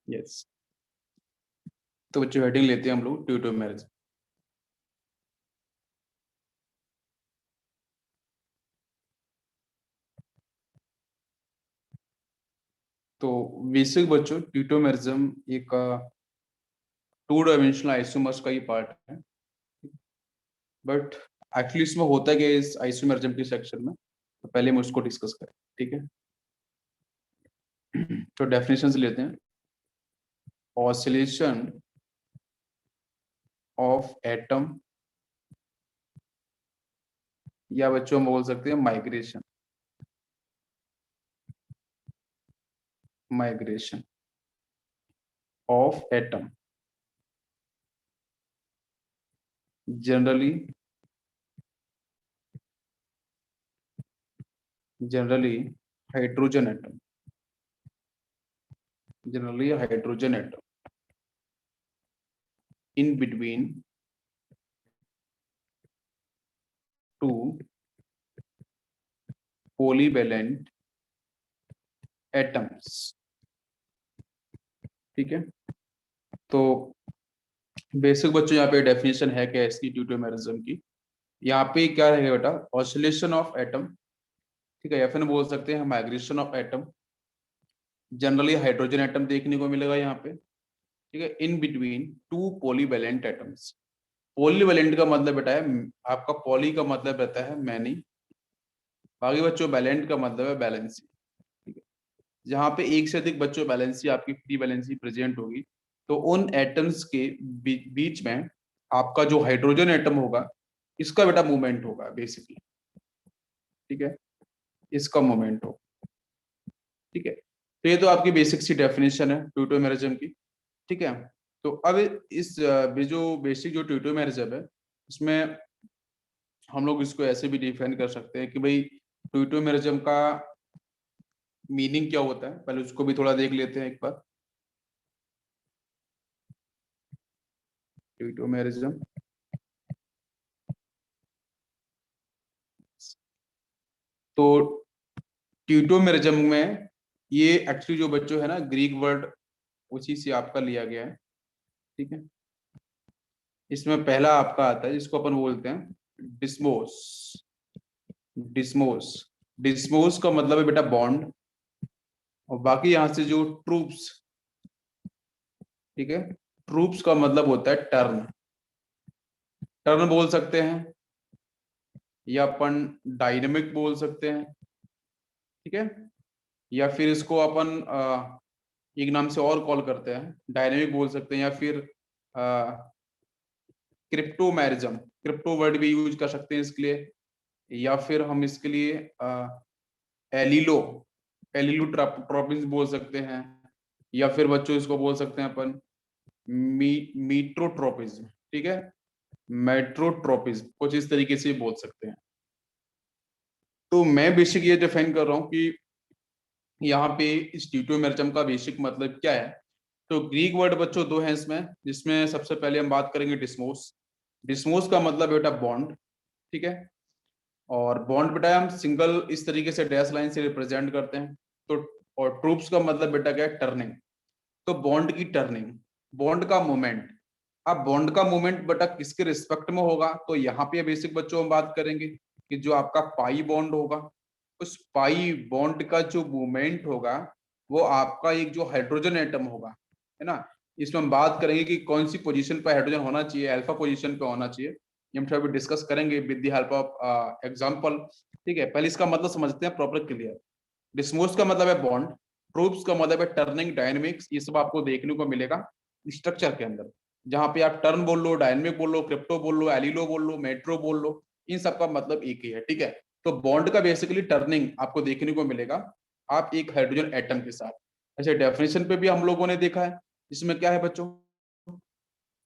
Yes, तो बच्चों heading लेते हैं हम लोग ट्यूटोमेरिज्म। तो बेसिक बच्चों ट्यूटोमेरिज्म एक टू डायमेंशनल आइसोमर्स का ही पार्ट है, बट एक्चुअली इसमें होता है कि इस आइसोमेरिज्म के सेक्शन में, तो पहले हम उसको डिस्कस करें। ठीक है, तो डेफिनेशंस लेते हैं। ऑसिलेशन ऑफ एटम, या बच्चों हम बोल सकते हैं migration, migration of atom generally hydrogen atom, generally a hydrogen atom in between two polyvalent atoms। ठीक है, तो बेसिक बच्चों यहाँ पे डेफिनेशन है क्या इसकी ट्यूटोमेरिज्म की। यहाँ पे क्या रहेगा बेटा, ऑसिलेशन ऑफ एटम, ठीक है, या फिर बोल सकते हैं migration of atom, generally hydrogen atom देखने को मिलेगा यहाँ पे। ठीक है, in between two polyvalent atoms. Polyvalent का मतलब बेटा है आपका, पॉली का मतलब रहता है मैनी, बाकी बच्चों वैलेंट का मतलब है बैलेंसी। ठीक है, जहाँ पे एक से अधिक बच्चों बैलेंसी, आपकी फ्री बैलेंसी प्रेजेंट होगी, तो उन एटम्स के बीच में आपका जो हाइड्रोजन एटम होगा, इसका बेटा मूवमेंट होगा बेसिकली। ठीक है, इसका मूवमेंट हो। ठीक है, तो ये तो आपकी बेसिक सी डेफिनेशन है ट्यूटोमेरिज्म की। ठीक है, तो अब इस जो बेसिक जो ट्यूटोमेरिज्म है, इसमें हम लोग इसको ऐसे भी डिफाइन कर सकते हैं कि भाई ट्यूटोमेरिज्म का मीनिंग क्या होता है, पहले उसको भी थोड़ा देख लेते हैं एक बार। ट्यूटोमेरिज्म, तो ट्यूटोमेरिज्म में ये एक्चुअली जो बच्चों है ना, ग्रीक वर्ड उसी से आपका लिया गया है। ठीक है, इसमें पहला आपका आता है जिसको अपन बोलते हैं डिस्मोस। डिस्मोस, डिस्मोस का मतलब है बेटा बॉन्ड, और बाकी यहां से जो ट्रूप्स, ठीक है, ट्रूप्स का मतलब होता है टर्न। टर्न बोल सकते हैं, या अपन डायनेमिक बोल सकते हैं। ठीक है, या फिर इसको अपन एक नाम से और कॉल करते हैं, डायनेमिक बोल सकते हैं, या फिर क्रिप्टोमेरिज्म, क्रिप्टो वर्ड भी यूज कर सकते हैं इसके लिए, या फिर हम इसके लिए एलिलो, ट्रॉपिक्स बोल सकते हैं, या फिर बच्चों इसको बोल सकते हैं अपन मीट्रोट्रोपिज्म। ठीक है, मेट्रोट्रोपिज्म, कुछ इस तरीके से बोल सकते हैं। तो मैं बेसिक ये डिफाइन कर रहा हूँ कि यहाँ पे इस ट्यूटोमेरिज्म का बेसिक मतलब क्या है। तो ग्रीक वर्ड बच्चों दो हैं इसमें, जिसमें सबसे पहले हम बात करेंगे डिस्मोस। डिस्मोस का मतलब बेटा बॉन्ड। ठीक है, और बॉन्ड बेटा हम सिंगल इस तरीके से डैश लाइन से रिप्रेजेंट करते हैं। तो और ट्रूप्स का मतलब बेटा क्या है, टर्निंग। तो बॉन्ड की टर्निंग, बॉन्ड का मूवमेंट। अब बॉन्ड का मूवमेंट बेटा किसके रिस्पेक्ट में होगा, तो यहाँ पे बेसिक बच्चों हम बात करेंगे कि जो आपका पाई बॉन्ड होगा, उस पाई बॉन्ड का जो मूवमेंट होगा, वो आपका एक जो हाइड्रोजन एटम होगा, है ना, इसमें हम बात करेंगे कि कौन सी पोजीशन पर हाइड्रोजन होना चाहिए, अल्फा पोजीशन पे होना चाहिए। ये हम थोड़ा डिस्कस करेंगे with the help of example. ठीक है, पहले इसका मतलब समझते हैं प्रॉपर क्लियर। डिस्मोस का मतलब है बॉन्ड, ट्रूप्स का मतलब है टर्निंग, डायनेमिक्स, ये सब आपको देखने को मिलेगा स्ट्रक्चर के अंदर। जहां पे आप टर्न बोल लो, डायनेमिक बोल लो, क्रिप्टो बोल लो, एलिलो बोल लो, मेट्रो बोल लो, इन सब का मतलब एक ही है। ठीक है, तो बॉन्ड का बेसिकली टर्निंग आपको देखने को मिलेगा आप एक हाइड्रोजन एटम के साथ। ऐसे डेफिनेशन पे भी हम लोगों ने देखा है, इसमें क्या है बच्चों,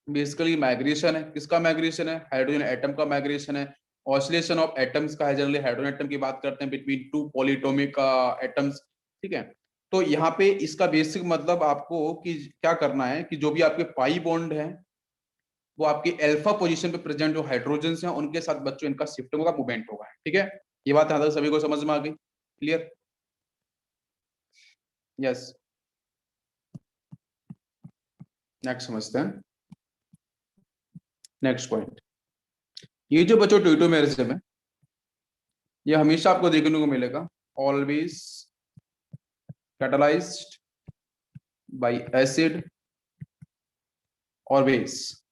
बेसिकली माइग्रेशन है। किसका माइग्रेशन है, हाइड्रोजन एटम का माइग्रेशन है। ऑसिलेशन ऑफ एटम्स का है, जनरली हाइड्रोजन एटम की बात करते हैं बिटवीन टू पॉलीटोमिक एटम्स। ठीक है, तो यहाँ पे इसका बेसिक मतलब आपको कि क्या करना है कि जो भी आपके पाई बॉन्ड है, वो आपके अल्फा पोजीशन पे प्रेजेंट जो हाइड्रोजन हैं उनके साथ बच्चों इनका शिफ्टिंग होगा, मूवमेंट होगा। ठीक है, ये बात यहाँ तक सभी को समझ में आ गई, क्लियर? यस, नेक्स्ट समझते हैं। नेक्स्ट पॉइंट, ये जो बच्चों ट्यूटोमेरिज्म है, ये हमेशा आपको देखने को मिलेगा ऑलवेज कैटलाइज्ड बाय एसिड और बेस।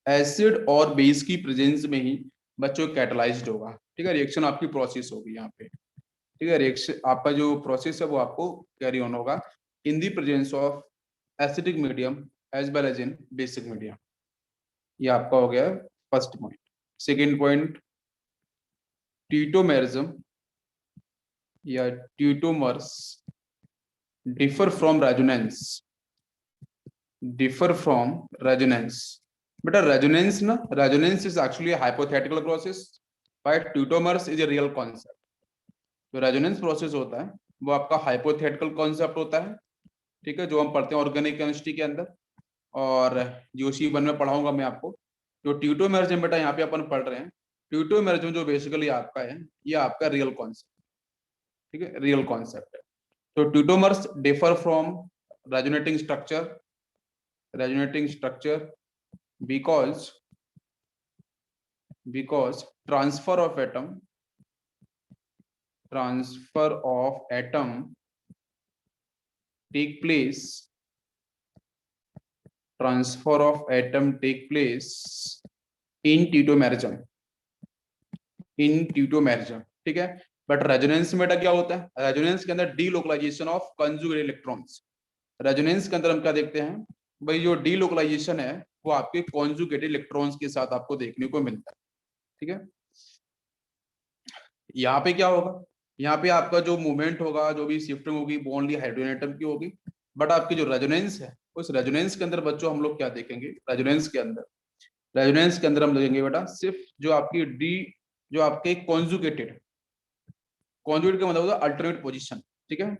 एसिड और बेस की प्रेजेंस में ही बच्चों कैटलाइज्ड होगा, ठीक है, रिएक्शन आपकी प्रोसेस होगी यहाँ पे, ठीक है, रिएक्शन आपका जो प्रोसेस है वो आपको कैरी ऑन होगा in the presence of acidic medium as well as in basic medium. ये आपका हो गया first point. Second point, tautomerism या tautomers differ from resonance. Differ from resonance, बेटा रेजोनेंस ना, resonance is actually hypothetical process, by tautomers is a real concept. जो resonance process होता है वो आपका हाइपोथेटिकल कॉन्सेप्ट होता है, ठीक है, जो हम पढ़ते हैं ऑर्गेनिक केमिस्ट्री के अंदर, और जोशी वन में पढ़ाऊंगा मैं आपको। जो ट्यूटोमेरिज्म बेटा यहाँ पे अपन पढ़ रहे हैं, ट्यूटोमेरिज्म जो बेसिकली आपका है, ये आपका रियल कॉन्सेप्ट, ठीक है, रियल कॉन्सेप्ट है। तो tautomers differ from resonating structure because transfer of atom take place in teutomerism, ठीक है। बट रेजोनेंस में क्या होता है, रेजोनेंस के अंदर delocalization of conjugated electrons. Resonance के अंदर हम क्या देखते हैं भाई, जो डीलोकलाइजेशन है वो आपके कॉन्जुगेटेड इलेक्ट्रॉन्स के साथ आपको देखने को मिलता है, ठीक है। यहाँ पे क्या होगा, यहाँ पे आपका जो मूवमेंट होगा, जो भी शिफ्टिंग होगी बॉन्ड या हाइड्रोजन एटम की होगी, बट आपकी जो रेजोनेंस है, उस रेजोनेंस के अंदर बच्चों हम लोग क्या देखेंगे, रेजोनेंस के अंदर हम देखेंगे बेटा सिर्फ जो आपकी जो आपके कॉन्जुगेटेड का मतलब होता है अल्टरनेट पोजीशन, ठीक है,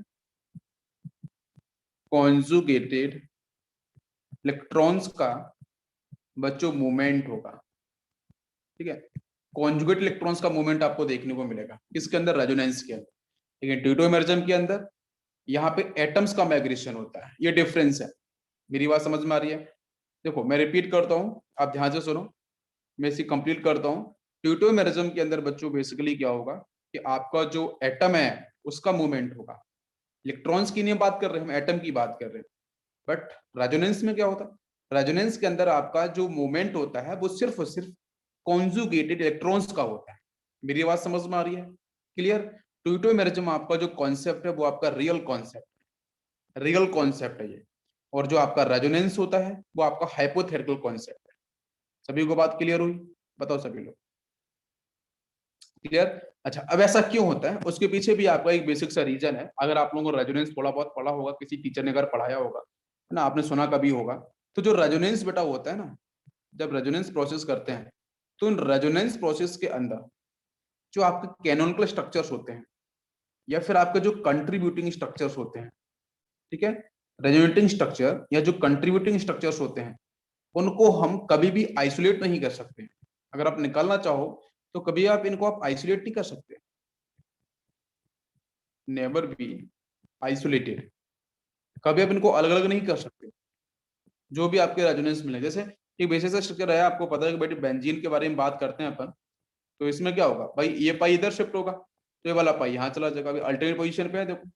कॉन्जुगेटेड इलेक्ट्रॉन्स का बच्चों मूवमेंट होगा, ठीक है। कॉन्जुगेट इलेक्ट्रॉन्स का मूवमेंट आपको देखने को मिलेगा किसके अंदर, रेजोनेंस के अंदर, ठीक है। ट्यूटोमेरिज्म के अंदर यहाँ पे एटम्स का माइग्रेशन होता है, ये डिफरेंस है। मेरी बात समझ में आ रही है? देखो मैं रिपीट करता हूँ, आप ध्यान से सुनो, मैं इसे कंप्लीट करता हूँ। ट्यूटोमेरिज्म के अंदर बच्चों बेसिकली क्या होगा कि आपका जो एटम है उसका मूवमेंट होगा, इलेक्ट्रॉन्स की नहीं बात कर रहे हैं, हम एटम की बात कर रहे हैं। बट रेजोनेंस में क्या होता है, रेजोनेंस के अंदर आपका जो मूवमेंट होता है वो सिर्फ और सिर्फ कॉन्जुगेटेड इलेक्ट्रॉन्स का होता है। मेरी बात समझ में आ रही है? क्लियर? ट्यूटोमेरिज्म आपका जो कॉन्सेप्ट है वो आपका रियल कॉन्सेप्ट है ये, और जो आपका रेजोनेंस होता है वो आपका हाइपोथेटिकल कॉन्सेप्ट है। सभी को बात क्लियर हुई? बताओ सभी लोग, क्लियर? अच्छा, अब ऐसा क्यों होता है उसके पीछे भी आपका एक बेसिक सा रीजन है। अगर आप लोगों को रेजोनेंस थोड़ा बहुत पढ़ा होगा, किसी टीचर ने अगर पढ़ाया होगा, है ना, आपने सुना कभी होगा, तो जो रेजोनेंस बेटा होता है ना, जब रेजोनेंस प्रोसेस करते हैं तो उन रेजोनेंस प्रोसेस के अंदर जो आपके कैनोनिकल स्ट्रक्चर्स होते हैं या फिर आपके जो कंट्रीब्यूटिंग स्ट्रक्चर्स होते हैं, ठीक है, रेजोनेटिंग स्ट्रक्चर या जो कंट्रीब्यूटिंग स्ट्रक्चर्स होते हैं, उनको हम कभी भी आइसोलेट नहीं कर सकते। अगर आप निकालना चाहो तो कभी आप आइसोलेट नहीं कर सकते, नेवर बी आइसोलेटेड, कभी आप इनको अलग अलग नहीं कर सकते। जो भी आपके रेजोनेंस मिले, जैसे एक बेसिक सा स्ट्रक्चर है, आपको पता है कि बेटे बेंजीन के बारे में बात करते हैं अपन, तो इसमें क्या होगा भाई, ये पाई इधर शिफ्ट होगा तो ये वाला पाई यहाँ चला जाएगा। अभी अल्टरनेट पोजीशन पे है, देखो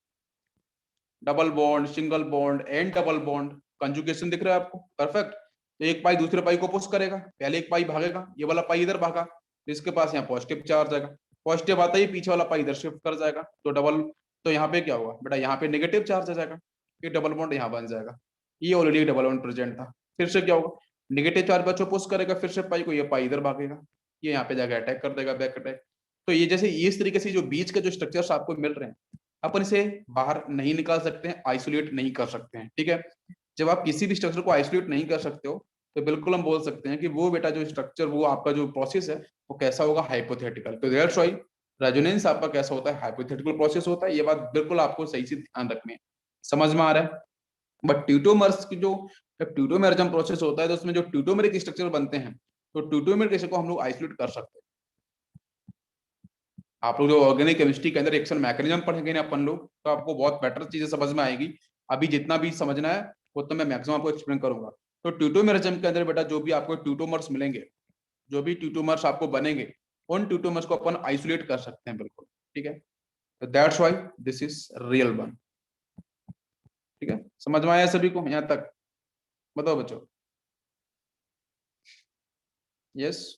double bond, single bond and double bond, conjugation दिख रहा है आपको, परफेक्ट। तो एक पाई दूसरे पाई को पुश करेगा, पहले एक पाई भागेगा, ये वाला पाई इधर भागा तो इसके पास यहाँ पॉजिटिव चार्ज आएगा, पॉजिटिव आता ही पीछे वाला पाई इधर शिफ्ट कर जाएगा तो डबल, तो यहाँ पे क्या होगा बेटा, यहाँ पे नेगेटिव चार्ज आ जाएगा, ये डबल बॉन्ड यहाँ बन जाएगा, ये ऑलरेडी डबल बॉन्ड प्रेजेंट था। फिर से क्या होगा, नेगेटिव चार्ज बच्चों पुश करेगा फिर से पाई को, ये पाई इधर भागेगा, ये यहाँ पे जाकर अटैक कर देगा, बैक अटैक। तो ये जैसे इस तरीके से जो बीच के जो स्ट्रक्चर्स आपको मिल रहे हैं, अपन इसे बाहर नहीं निकाल सकते हैं, आइसोलेट नहीं कर सकते हैं, ठीक है। जब आप किसी भी स्ट्रक्चर को आइसोलेट नहीं कर सकते हो तो बिल्कुल हम बोल सकते हैं कि वो बेटा जो स्ट्रक्चर, वो आपका जो प्रोसेस है वो कैसा होगा, हाइपोथेटिकल। तो दैट्स व्हाई रेजोनेंस आपका कैसा होता है, हाइपोथेटिकल प्रोसेस होता है। ये बात बिल्कुल आपको सही से ध्यान रखनी है, समझ में आ रहा है? बट ट्यूटोमर्स की जो ट्यूटोमेरिज्म प्रोसेस होता है तो उसमें जो ट्यूटोमेरिक स्ट्रक्चर बनते हैं, तो ट्यूटोमेरिक स्ट्रक्चर को हम लोग आइसोलेट कर सकते हैं। आप लोग जो ऑर्गेनिक केमिस्ट्री के अंदर रिएक्शन मैकेनिज्म पढ़ेंगे ना अपन लोग, तो आपको बहुत बेटर चीजें समझ में आएगी। अभी जितना भी समझना है वो तो मैं मैक्सिमम आपको एक्सप्लेन करूंगा। तो ट्यूटोमेरिज्म के अंदर बेटा जो भी आपको ट्यूटोमर्स मिलेंगे, जो भी ट्यूटोमर्स आपको बनेंगे, उन ट्यूटोमर्स को अपन आइसोलेट कर सकते हैं बिल्कुल, ठीक है। तो that's why this is real one, ठीक है। समझ में आया सभी को यहाँ तक? बताओ बच्चों। यस,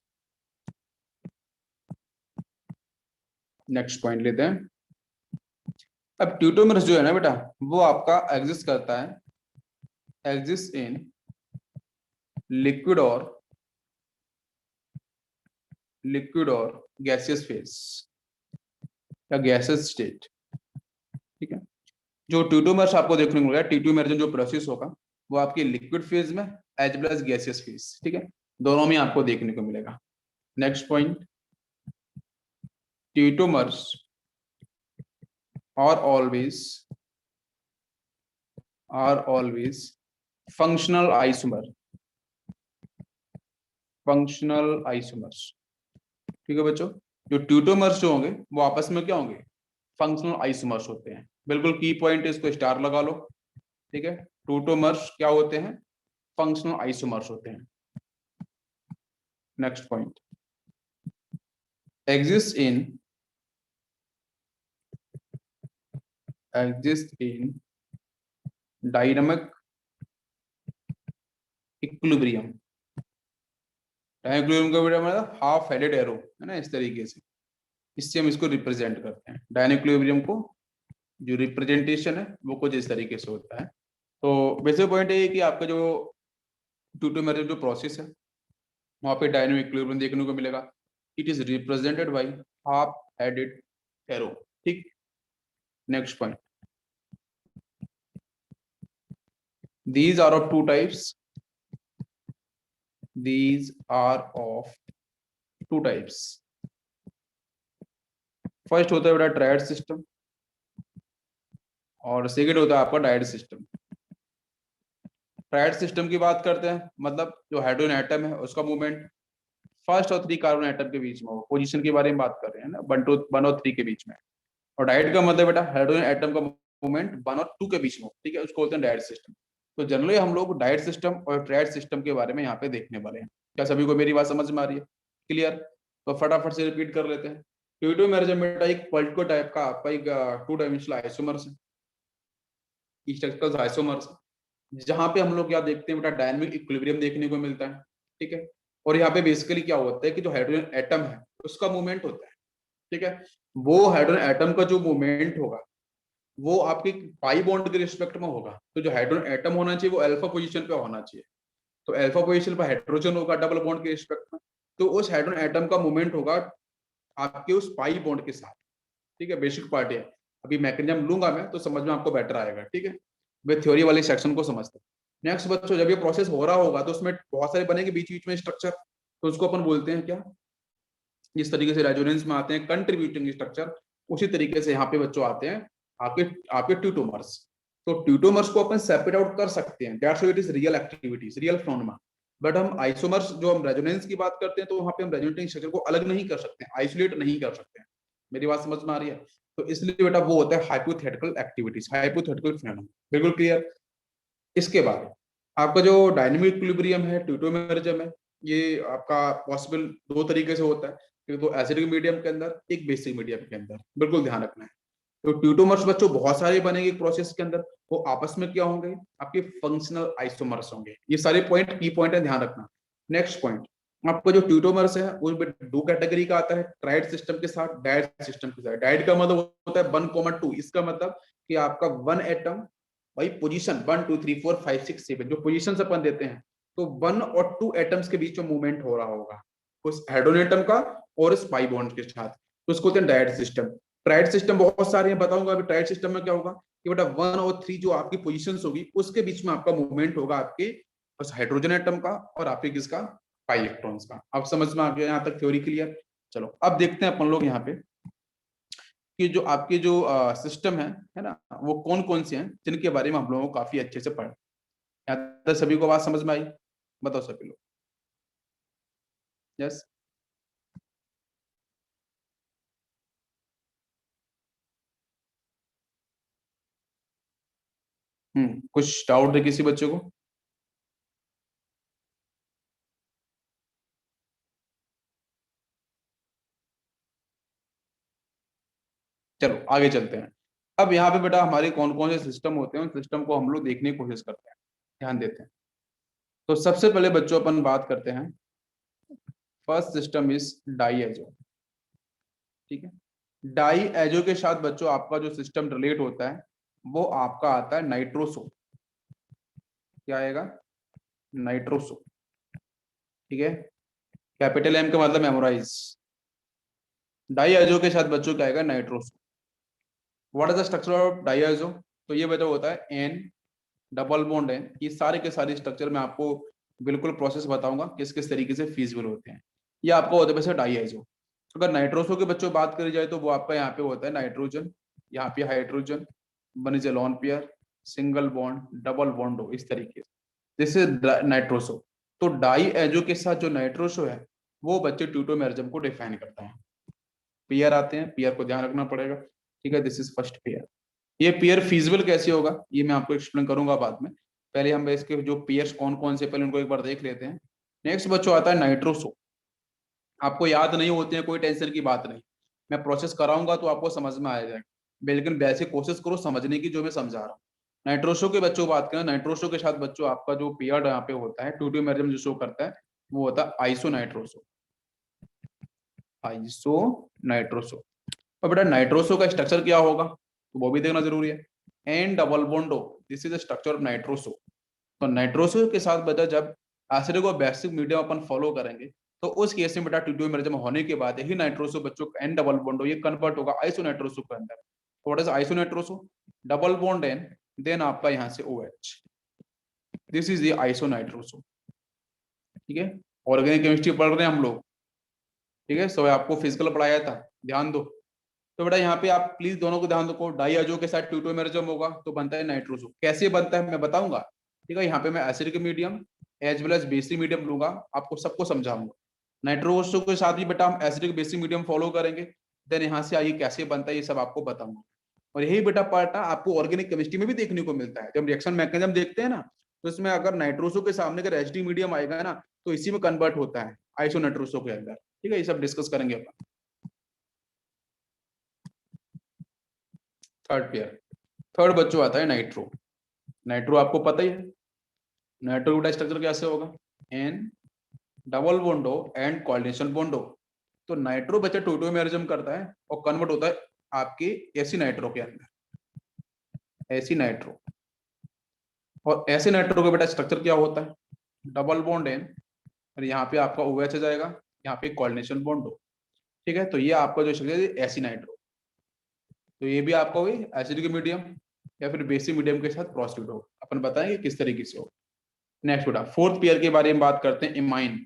नेक्स्ट पॉइंट लेते हैं। अब ट्यूटोमर्स जो है ना बेटा, वो आपका एग्जिस्ट करता है, एग्जिस्ट इन लिक्विड और गैसियस फेज या गैसियस स्टेट, ठीक है। जो ट्यूटोमर्स आपको देखने को मिलेगा, ट्यूटोमेरिज्म जो प्रोसेस होगा वो आपके लिक्विड फेज में as well as gaseous phase, ठीक है, दोनों में आपको देखने को मिलेगा। Next point, tautomers are always functional isomer, functional isomers, ठीक है बच्चों। जो ट्यूटोमर्स जो होंगे वो आपस में क्या होंगे? फंक्शनल आइसोमर्स होते हैं। बिल्कुल की पॉइंट है, इसको स्टार लगा लो, ठीक है। ट्यूटोमर्स क्या होते हैं? फंक्शनल आइसोमर्स होते हैं। Next point, exist in dynamic equilibrium. Dynamic का बेटा मतलब हाफ हेडेड एरो है ना, इस तरीके से, इससे हम इसको रिप्रेजेंट करते हैं। डायनामिक इक्विलिब्रियम को जो रिप्रेजेंटेशन है वो कुछ इस तरीके से होता है। तो बेसिक पॉइंट ये है कि आपका जो ट्यूटोमेरिज्म जो प्रोसेस है वहां पे डायनामिक इक्विलिब्रियम देखने को मिलेगा। It is represented by half headed arrow, ठीक। Next point, these are of two types, these are of two types। First होता है बेटा ट्रायड सिस्टम और सेकंड होता है आपका डायड सिस्टम। ट्रायड सिस्टम की बात करते हैं, मतलब जो हाइड्रोजन एटम है उसका मूवमेंट फर्स्ट और 3 कार्बन एटम के बीच में हो, पोजीशन के बारे में बात कर रहे हैं ना, 1 और 3 के बीच में। और डायड का मतलब बेटा हाइड्रोजन एटम का मूवमेंट 1 और 2 के बीच में हो, ठीक है, उसको बोलते हैं डायड सिस्टम। तो जनरली हम लोग डायड सिस्टम और ट्रायड सिस्टम के बारे में यहाँ पे देखने वाले हैं। क्या सभी को मेरी बात समझ में आ रही है? क्लियर? तो फटाफट से रिपीट कर लेते हैं। ट्यूटोमेरिज्म बेटा एक पर्टिकुलर टाइप का आपका एक 2 डायमेंशनल आइसोमर्स है, स्ट्रक्चरल आइसोमर्स, जहां पे हम लोग क्या देखते हैं बेटा, डायनामिक इक्विलिब्रियम देखने को मिलता है, ठीक है। और यहाँ पे बेसिकली क्या होता है कि जो हाइड्रोजन एटम है उसका मूवमेंट होता है, ठीक है। वो हाइड्रोजन एटम का जो मूवमेंट होगा वो आपके पाई बॉन्ड के रिस्पेक्ट में होगा। तो जो हाइड्रोजन एटम होना चाहिए वो अल्फा पोजीशन पे होना चाहिए। तो अल्फा पोजीशन पे हाइड्रोजन होगा डबल बॉन्ड के रिस्पेक्ट में, तो उस हाइड्रोजन एटम का मूवमेंट होगा आपके उस पाई बॉन्ड के साथ, ठीक है। बेसिक पार्ट है, अभी मैकेनिज्म लूंगा मैं तो समझ में आपको बेटर आएगा, ठीक है। वे थ्योरी वाले सेक्शन को समझते हैं। नेक्स्ट बच्चों, जब ये प्रोसेस हो रहा होगा तो उसमें बहुत सारे बनेंगे बीच बीच में स्ट्रक्चर, तो उसको अपन बोलते हैं क्या? जिस तरीके से रेजोनेंस में आते हैं कंट्रीब्यूटिंग स्ट्रक्चर, उसी तरीके से यहाँ पे बच्चों आते हैं आपके आपके ट्यूटोमर्स। तो ट्यूटोमर्स को अपन सेपरेट आउट कर सकते हैं, that's why it is real activities, real phenomena. But हम आइसोमर्स जो हम रेजोनेंस की बात करते हैं तो वहां पे हम रेजोनेटिंग स्ट्रक्चर को अलग नहीं कर सकते, आइसोलेट नहीं कर सकते हैं। मेरी बात समझ में आ रही है? तो इसलिए बेटा वो होता है हाइपोथेटिकल एक्टिविटीज, हाइपोथेटिकल फिनोमेना। बिल्कुल क्लियर? इसके बाद आपका जो डायनामिक इक्विलिब्रियम है, ट्यूटोमेरिज्म है, ये आपका पॉसिबल 2 तरीके से होता है, एक तो एसिडिक मीडियम के अंदर, एक बेसिक मीडियम के अंदर, बिल्कुल ध्यान रखना है। तो ट्यूटोमर्स बच्चों बहुत सारे बनेंगे प्रोसेस के अंदर, वो आपस में क्या होंगे? आपके फंक्शनल आइसोमर्स होंगे। ये सारे पॉइंट की पॉइंट है, ध्यान रखना। नेक्स्ट पॉइंट, आपका जो ट्यूटोमर्स है वो 2 कैटेगरी का आता है, ट्रायड सिस्टम के साथ, डायड सिस्टम के साथ। डायड का मतलब होता है 1,2, इसका मतलब कि आपका 1 एटम भाई पोजीशन 1 2 3 4 5 6 7 जो पोजीशन अपन देते हैं, तो 1 और 2 एटम्स के बीच में मूवमेंट हो रहा होगा उस हाइड्रोजन एटम का और इस पाई बॉन्ड के साथ, तो उसको कहते हैं डायड सिस्टम। ट्रायड सिस्टम बहुत सारे हैं, बताऊंगा अभी। ट्रायड सिस्टम में क्या होगा कि बेटा 1 और 3 जो आपकी पोजीशंस होगी उसके बीच में आपका मूवमेंट होगा आपके उस हाइड्रोजन एटम का और आपके किसका? पाई इलेक्ट्रॉन्स का। अब समझ में आ गया यहाँ तक थ्योरी क्लियर? चलो अब देखते हैं अपन लोग यहाँ पे कि जो आपके जो सिस्टम है ना, वो कौन कौन से हैं जिनके बारे में हम लोगों को काफी अच्छे से पढ़। यहाँ तक सभी को बात समझ में आई? बताओ सभी लोग। यस, कुछ डाउट है किसी बच्चे को? चलो आगे चलते हैं। अब यहाँ पे बेटा हमारे कौन कौन से सिस्टम होते हैं, उन सिस्टम को हम लोग देखने की कोशिश करते हैं, ध्यान देते हैं। तो सबसे पहले बच्चों अपन बात करते हैं, फर्स्ट सिस्टम इज डाईएजो। ठीक है, डाईएजो के साथ बच्चों आपका जो सिस्टम रिलेट होता है वो आपका आता है नाइट्रोसो। क्या आएगा? नाइट्रोसो। ठीक है, कैपिटल एम का मतलब मेमोराइज। डाईएजो के साथ बच्चों क्या आएगा? Nitroso. What is the structure of diazo? तो ये बच्चों होता है एन डबल बॉन्ड है। ये सारे के सारे स्ट्रक्चर मैं आपको बिल्कुल प्रोसेस बताऊंगा किस किस तरीके से फीजिबल होते हैं। ये आपका होता है वैसे डाईएजो। अगर नाइट्रोसो के बच्चों बात करी जाए तो वो आपका यहाँ पे होता है नाइट्रोजन, यहाँ पे hydrogen, one is a lone pair, single bond, double bond हो, इस तरीके से। This is nitroso. तो डाईएजो के साथ जो नाइट्रोसो है वो बच्चे ट्यूटोमेरिज्म को डिफाइन करता है। पेयर आते हैं, पेयर को ध्यान रखना पड़ेगा। ठीक है, दिस इज फर्स्ट पेयर। ये पेयर फीजिबल कैसे होगा ये मैं आपको एक्सप्लेन करूंगा बाद में। पहले हम इसके जो पेयर्स कौन कौन से पहले उनको एक बार देख लेते हैं। नेक्स्ट बच्चों आता है नाइट्रोसो। आपको याद नहीं होते हैं, कोई टेंशन की बात नहीं, मैं प्रोसेस कराऊंगा तो आपको समझ में आ जाएगा, लेकिन वैसे कोशिश करो समझने की जो मैं समझा रहा हूँ। नाइट्रोसो के बच्चों बात करें, नाइट्रोसो के साथ बच्चों आपका जो पेयर यहाँ पे होता है ट्यूटोमेरिज्म जो शो करता है वो होता है आइसो नाइट्रोसो। Iso nitroso. और बेटा नाइट्रोसो का स्ट्रक्चर क्या होगा तो वो भी देखना जरूरी है। N double bond O, this is the structure of nitroso. तो नाइट्रोसो के साथ बेटा जब एसिड को बेसिक मीडियम अपन फॉलो करेंगे तो उस केस में बेटा ट्यूटोमेरिज्म होने के बाद ही नाइट्रोसो बच्चों एन डबल बॉन्डो ये कन्वर्ट होगा आइसो नाइट्रोसो के अंदर। तो what is iso nitroso? Double bond N, then आपका यहाँ से OH, this is the iso nitroso. ठीक है, ऑर्गेनिक केमिस्ट्री पढ़ रहे हैं हम लोग। ठीक है, सो आपको फिजिकल पढ़ाया था, ध्यान दो। तो बेटा यहाँ पे आप प्लीज दोनों को ध्यान रखो, डाईएजो के साथ ट्यूटोमेरिज्म होगा तो बनता है नाइट्रोसो। कैसे बनता है मैं बताऊंगा। ठीक है, यहाँ पे मैं acidic medium as well as basic medium लूंगा, आपको सबको समझाऊंगा। नाइट्रोसो के साथ भी बेटा हम एसिडिक बेसिक मीडियम फॉलो करेंगे, देन यहाँ से आइए कैसे बनता है ये सब आपको बताऊंगा। और यही बेटा पार्ट आपको ऑर्गेनिक केमिस्ट्री में भी देखने को मिलता है, जब रिएक्शन मैकेनिज्म देखते हैं ना तो इसमें अगर नाइट्रोसो के सामने अगर एसिडिक मीडियम आएगा ना तो इसी में कन्वर्ट होता है आइसो नाइट्रोसो के अंदर। ठीक है, ये सब डिस्कस करेंगे अपन। थर्ड पेयर, थर्ड बच्चों आता है नाइट्रो। नाइट्रो आपको पता ही है, नाइट्रो का स्ट्रक्चर कैसे होगा? N double bond O and coordination bond O. तो नाइट्रो बच्चा टोटोमेरिज्म करता है और कन्वर्ट होता है आपके एसी नाइट्रो के अंदर, एसी नाइट्रो। और ऐसे नाइट्रो का बेटा स्ट्रक्चर क्या होता है? डबल बॉन्ड एन, और यहाँ पे आपका OH आ जाएगा, यहाँ पे कोऑर्डिनेशन बॉन्ड हो। ठीक है, तो ये आपका जो स्ट्रक्चर है एसी नाइट्रो। तो ये भी आपका वही एसिडिक मीडियम या फिर बेसिक मीडियम के साथ प्रोसीड हो, अपन बताएंगे किस तरीके से हो। नेक्स्ट बेटा फोर्थ पेयर के बारे में बात करते हैं, इमाइन।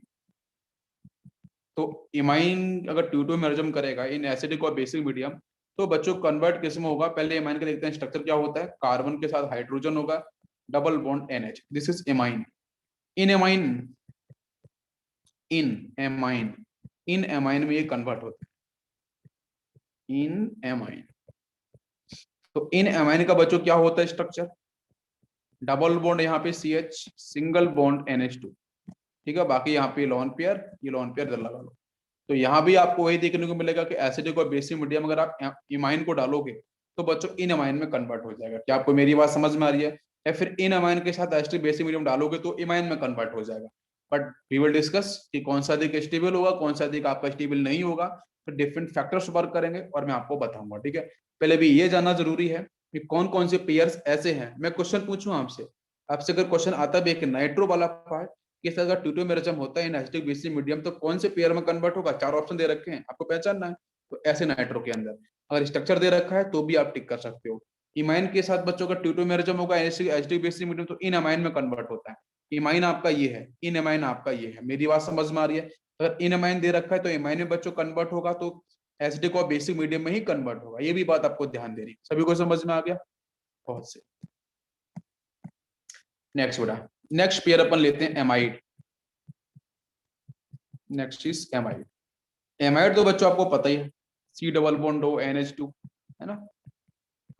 तो इमाइन अगर ट्यूटोमेरिज्म करेगा इन एसिडिक और बेसिक मीडियम तो बच्चों कन्वर्ट किस में होगा? पहले इमाइन का देखते हैं स्ट्रक्चर क्या होता है। कार्बन के साथ हाइड्रोजन होगा, double bond NH, this is imine. In amine, in amine, in amine में ये कन्वर्ट होता है, इन एमाइन। तो इन एमाइन का बच्चों क्या होता है स्ट्रक्चर? डबल बॉन्ड यहाँ पे CH, सिंगल बॉन्ड NH2। ठीक है, बाकी यहाँ पे लॉन पेयर, ये लॉन पेयर इधर लगा लो। तो यहाँ भी आपको वही देखने को मिलेगा कि एसिडिक और बेसिक मीडियम अगर आप इमाइन को डालोगे तो बच्चों इन अमाइन में कन्वर्ट हो जाएगा। क्या आपको मेरी बात समझ में आ रही है? या फिर इन अमाइन के साथ एसिडिक बेसिक मीडियम डालोगे तो इमाइन में कन्वर्ट हो जाएगा। बट वी विल डिस्कस कि कौन सा अधिक स्टेबल होगा, कौन सा अधिक आपका स्टेबल नहीं होगा। तो डिफरेंट फैक्टर्स वर्क करेंगे और मैं आपको बताऊंगा। ठीक है, पहले भी ये जानना जरूरी है कि कौन कौन से पेयर्स ऐसे हैं। मैं क्वेश्चन पूछूं आपसे, आपसे अगर क्वेश्चन आता भी है कि नाइट्रो वाला पार्ट किस तरह का ट्यूटोमेरिज्म होता है इन एसिडिक बेसिक मीडियम तो कौन से पेयर में कन्वर्ट होगा, चार ऑप्शन दे रखे हैं, आपको पहचानना है। तो ऐसे नाइट्रो के अंदर अगर स्ट्रक्चर दे रखा है तो भी आप टिक कर सकते हो। इमाइन के साथ बच्चों का ट्यूटोमेरिज्म होगा एसिडिक बेसिक मीडियम तो इन अमाइन में कन्वर्ट होता है। इमाइन आपका ये है, इन अमाइन आपका ये है, मेरी बात समझ में आ रही है? अगर इन अमाइन दे रखा है तो इमाइन में बच्चों कन्वर्ट होगा तो एसिडिक और बेसिक मीडियम में ही कन्वर्ट होगा। ये भी बात आपको ध्यान देनी, सभी को समझ में आ गया? बहुत से। नेक्स्ट बेटा, नेक्स्ट पेयर अपन लेते हैं amide. Next is amide. Amide तो बच्चों आपको पता ही है, C double bond O NH2, है ना,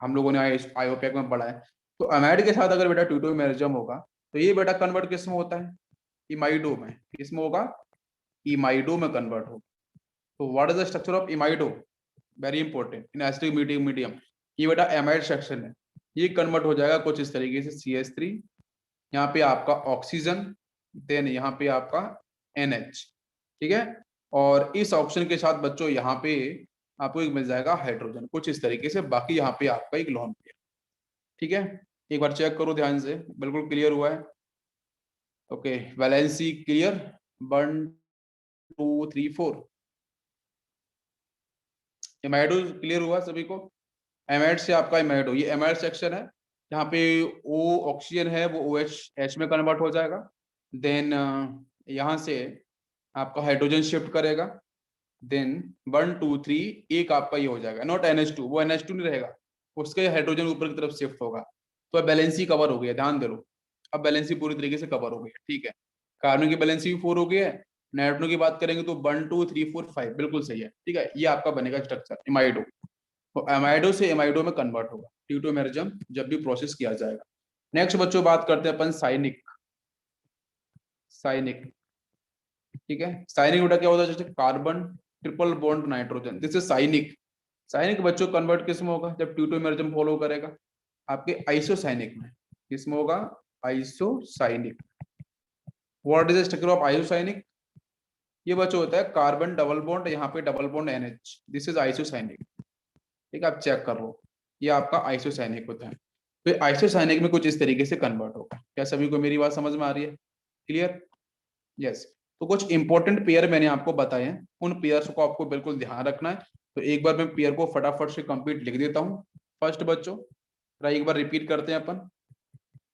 हम लोगों ने आयोपैक में पढ़ा है। तो अमाइड के साथ अगर बेटा ट्यूटोमेरिज्म होगा तो ये बेटा कन्वर्ट किस में होता है, इमाइडो में। किसमें होगा, इमाइडो में कन्वर्ट होगा। तो what is the structure of imido, very important in acidic medium. ये बेटा एमाइड सेक्शन है, ये कन्वर्ट हो जाएगा कुछ इस तरीके से, CH3, यहाँ पे आपका ऑक्सीजन, देन यहाँ पे आपका NH, ठीक है। और इस ऑप्शन के साथ बच्चों यहाँ पे आपको एक मिल जाएगा हाइड्रोजन, कुछ इस तरीके से। बाकी यहाँ पे आपका एक लोन पेयर, ठीक है। एक बार चेक करो ध्यान से, बिल्कुल क्लियर हुआ है। Okay, valency clear, 1 2 3 4। एमाइडो क्लियर हुआ सभी को। एमाइड से आपका एमाइडो, ये एमाइड सेक्शन है, यहाँ पे O ऑक्सीजन है वो OH में कन्वर्ट हो जाएगा। देन यहाँ से आपका हाइड्रोजन शिफ्ट करेगा। देन 1 2 3 एक आपका ये हो जाएगा, नॉट NH2, वो NH2 नहीं रहेगा, उसके हाइड्रोजन ऊपर की तरफ शिफ्ट होगा। तो अब बैलेंसी कवर हो गया, ध्यान दे लो। अब बैलेंसी पूरी तरीके से कवर हो गई है, ठीक है। कार्बन की बैलेंसी भी 4 हो गई है। नाइट्रोजन की बात करेंगे तो 1 2 3 4 5 बिल्कुल सही है, ठीक है। ये आपका बनेगा स्ट्रक्चर इमाइडो। तो एमाइडो से एमाइडो में कन्वर्ट होगा ट्यूटोमेरिज्म जब भी प्रोसेस किया जाएगा। नेक्स्ट बच्चों बात करते हैं अपन साइनिक। साइनिक, ठीक है। साइनिक बेटा क्या होता है, जैसे carbon triple bond nitrogen, this is cyanic. Cyanic बच्चों कन्वर्ट किस में होगा, जब ट्यूटोमेरिज्म फॉलो करेगा आपके आइसोसाइनिक में। किसमें होगा, isocyanic. What is the structure of isocyanic, ये बच्चों होता है कार्बन डबल बॉन्ड, यहाँ पे double bond NH, this is isocyanic, ठीक है। आप चेक कर लो, ये आपका आइसोसाइनिक होता है। तो आइसोसाइनिक में कुछ इस तरीके से कन्वर्ट होगा। क्या सभी को मेरी बात समझ में आ रही है, क्लियर, यस। तो कुछ इंपॉर्टेंट पेयर मैंने आपको बताए हैं, उन पेयर्स को आपको बिल्कुल ध्यान रखना है। तो एक बार मैं पेयर को फटाफट से कंप्लीट लिख देता हूँ। फर्स्ट बच्चों एक बार रिपीट करते हैं अपन,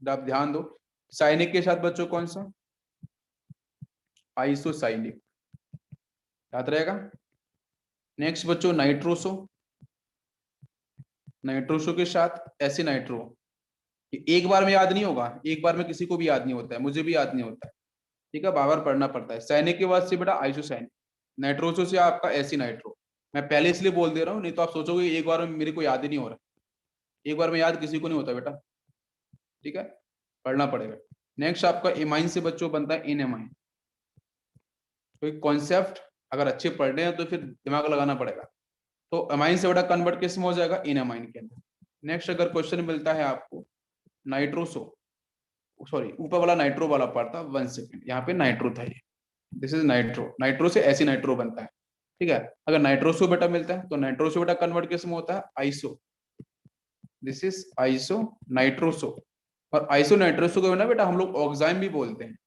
आप ध्यान दो। साइनिक के साथ बच्चों कौन सा, आइसोसाइनिक, याद रहेगा। नेक्स्ट बच्चों नाइट्रोसो, नाइट्रोसो के साथ एसिनाइट्रो। एक बार में याद नहीं होगा, एक बार में किसी को भी याद नहीं होता है, मुझे भी याद नहीं होता है, ठीक है, बार बार पढ़ना पड़ता है। सैनिक के बाद से बेटा आइसोसाइनिक, नाइट्रोसो से आपका एसिनाइट्रो। मैं पहले इसलिए बोल दे रहा हूँ, नहीं तो आप सोचोगे एक बार में मेरे को याद ही नहीं हो रहा। एक बार में याद किसी को नहीं होता बेटा, ठीक है, पढ़ना पड़ेगा। नेक्स्ट आपका इमाइन से बच्चों बनता है इनएमाइन। कोई कॉन्सेप्ट अगर अच्छे पढ़ने हैं तो फिर दिमाग लगाना पड़ेगा। तो अमाइन से बड़ा कन्वर्ट किस में हो जाएगा, इनएमाइन के अंदर। नेक्स्ट अगर क्वेश्चन मिलता है आपको नाइट्रोसो, सॉरी ऊपर वाला नाइट्रो वाला पार्ट था, 1 सेकेंड, यहाँ पे नाइट्रो था ये, दिस इज नाइट्रो। नाइट्रो से ऐसी नाइट्रो बनता है, ठीक है। अगर नाइट्रोसो बेटा मिलता है तो नाइट्रोसो बेटा कन्वर्ट किस में होता है, iso, this is iso nitroso. और आइसो नाइट्रोसो को ना बेटा हम लोग ऑक्साइम भी बोलते हैं।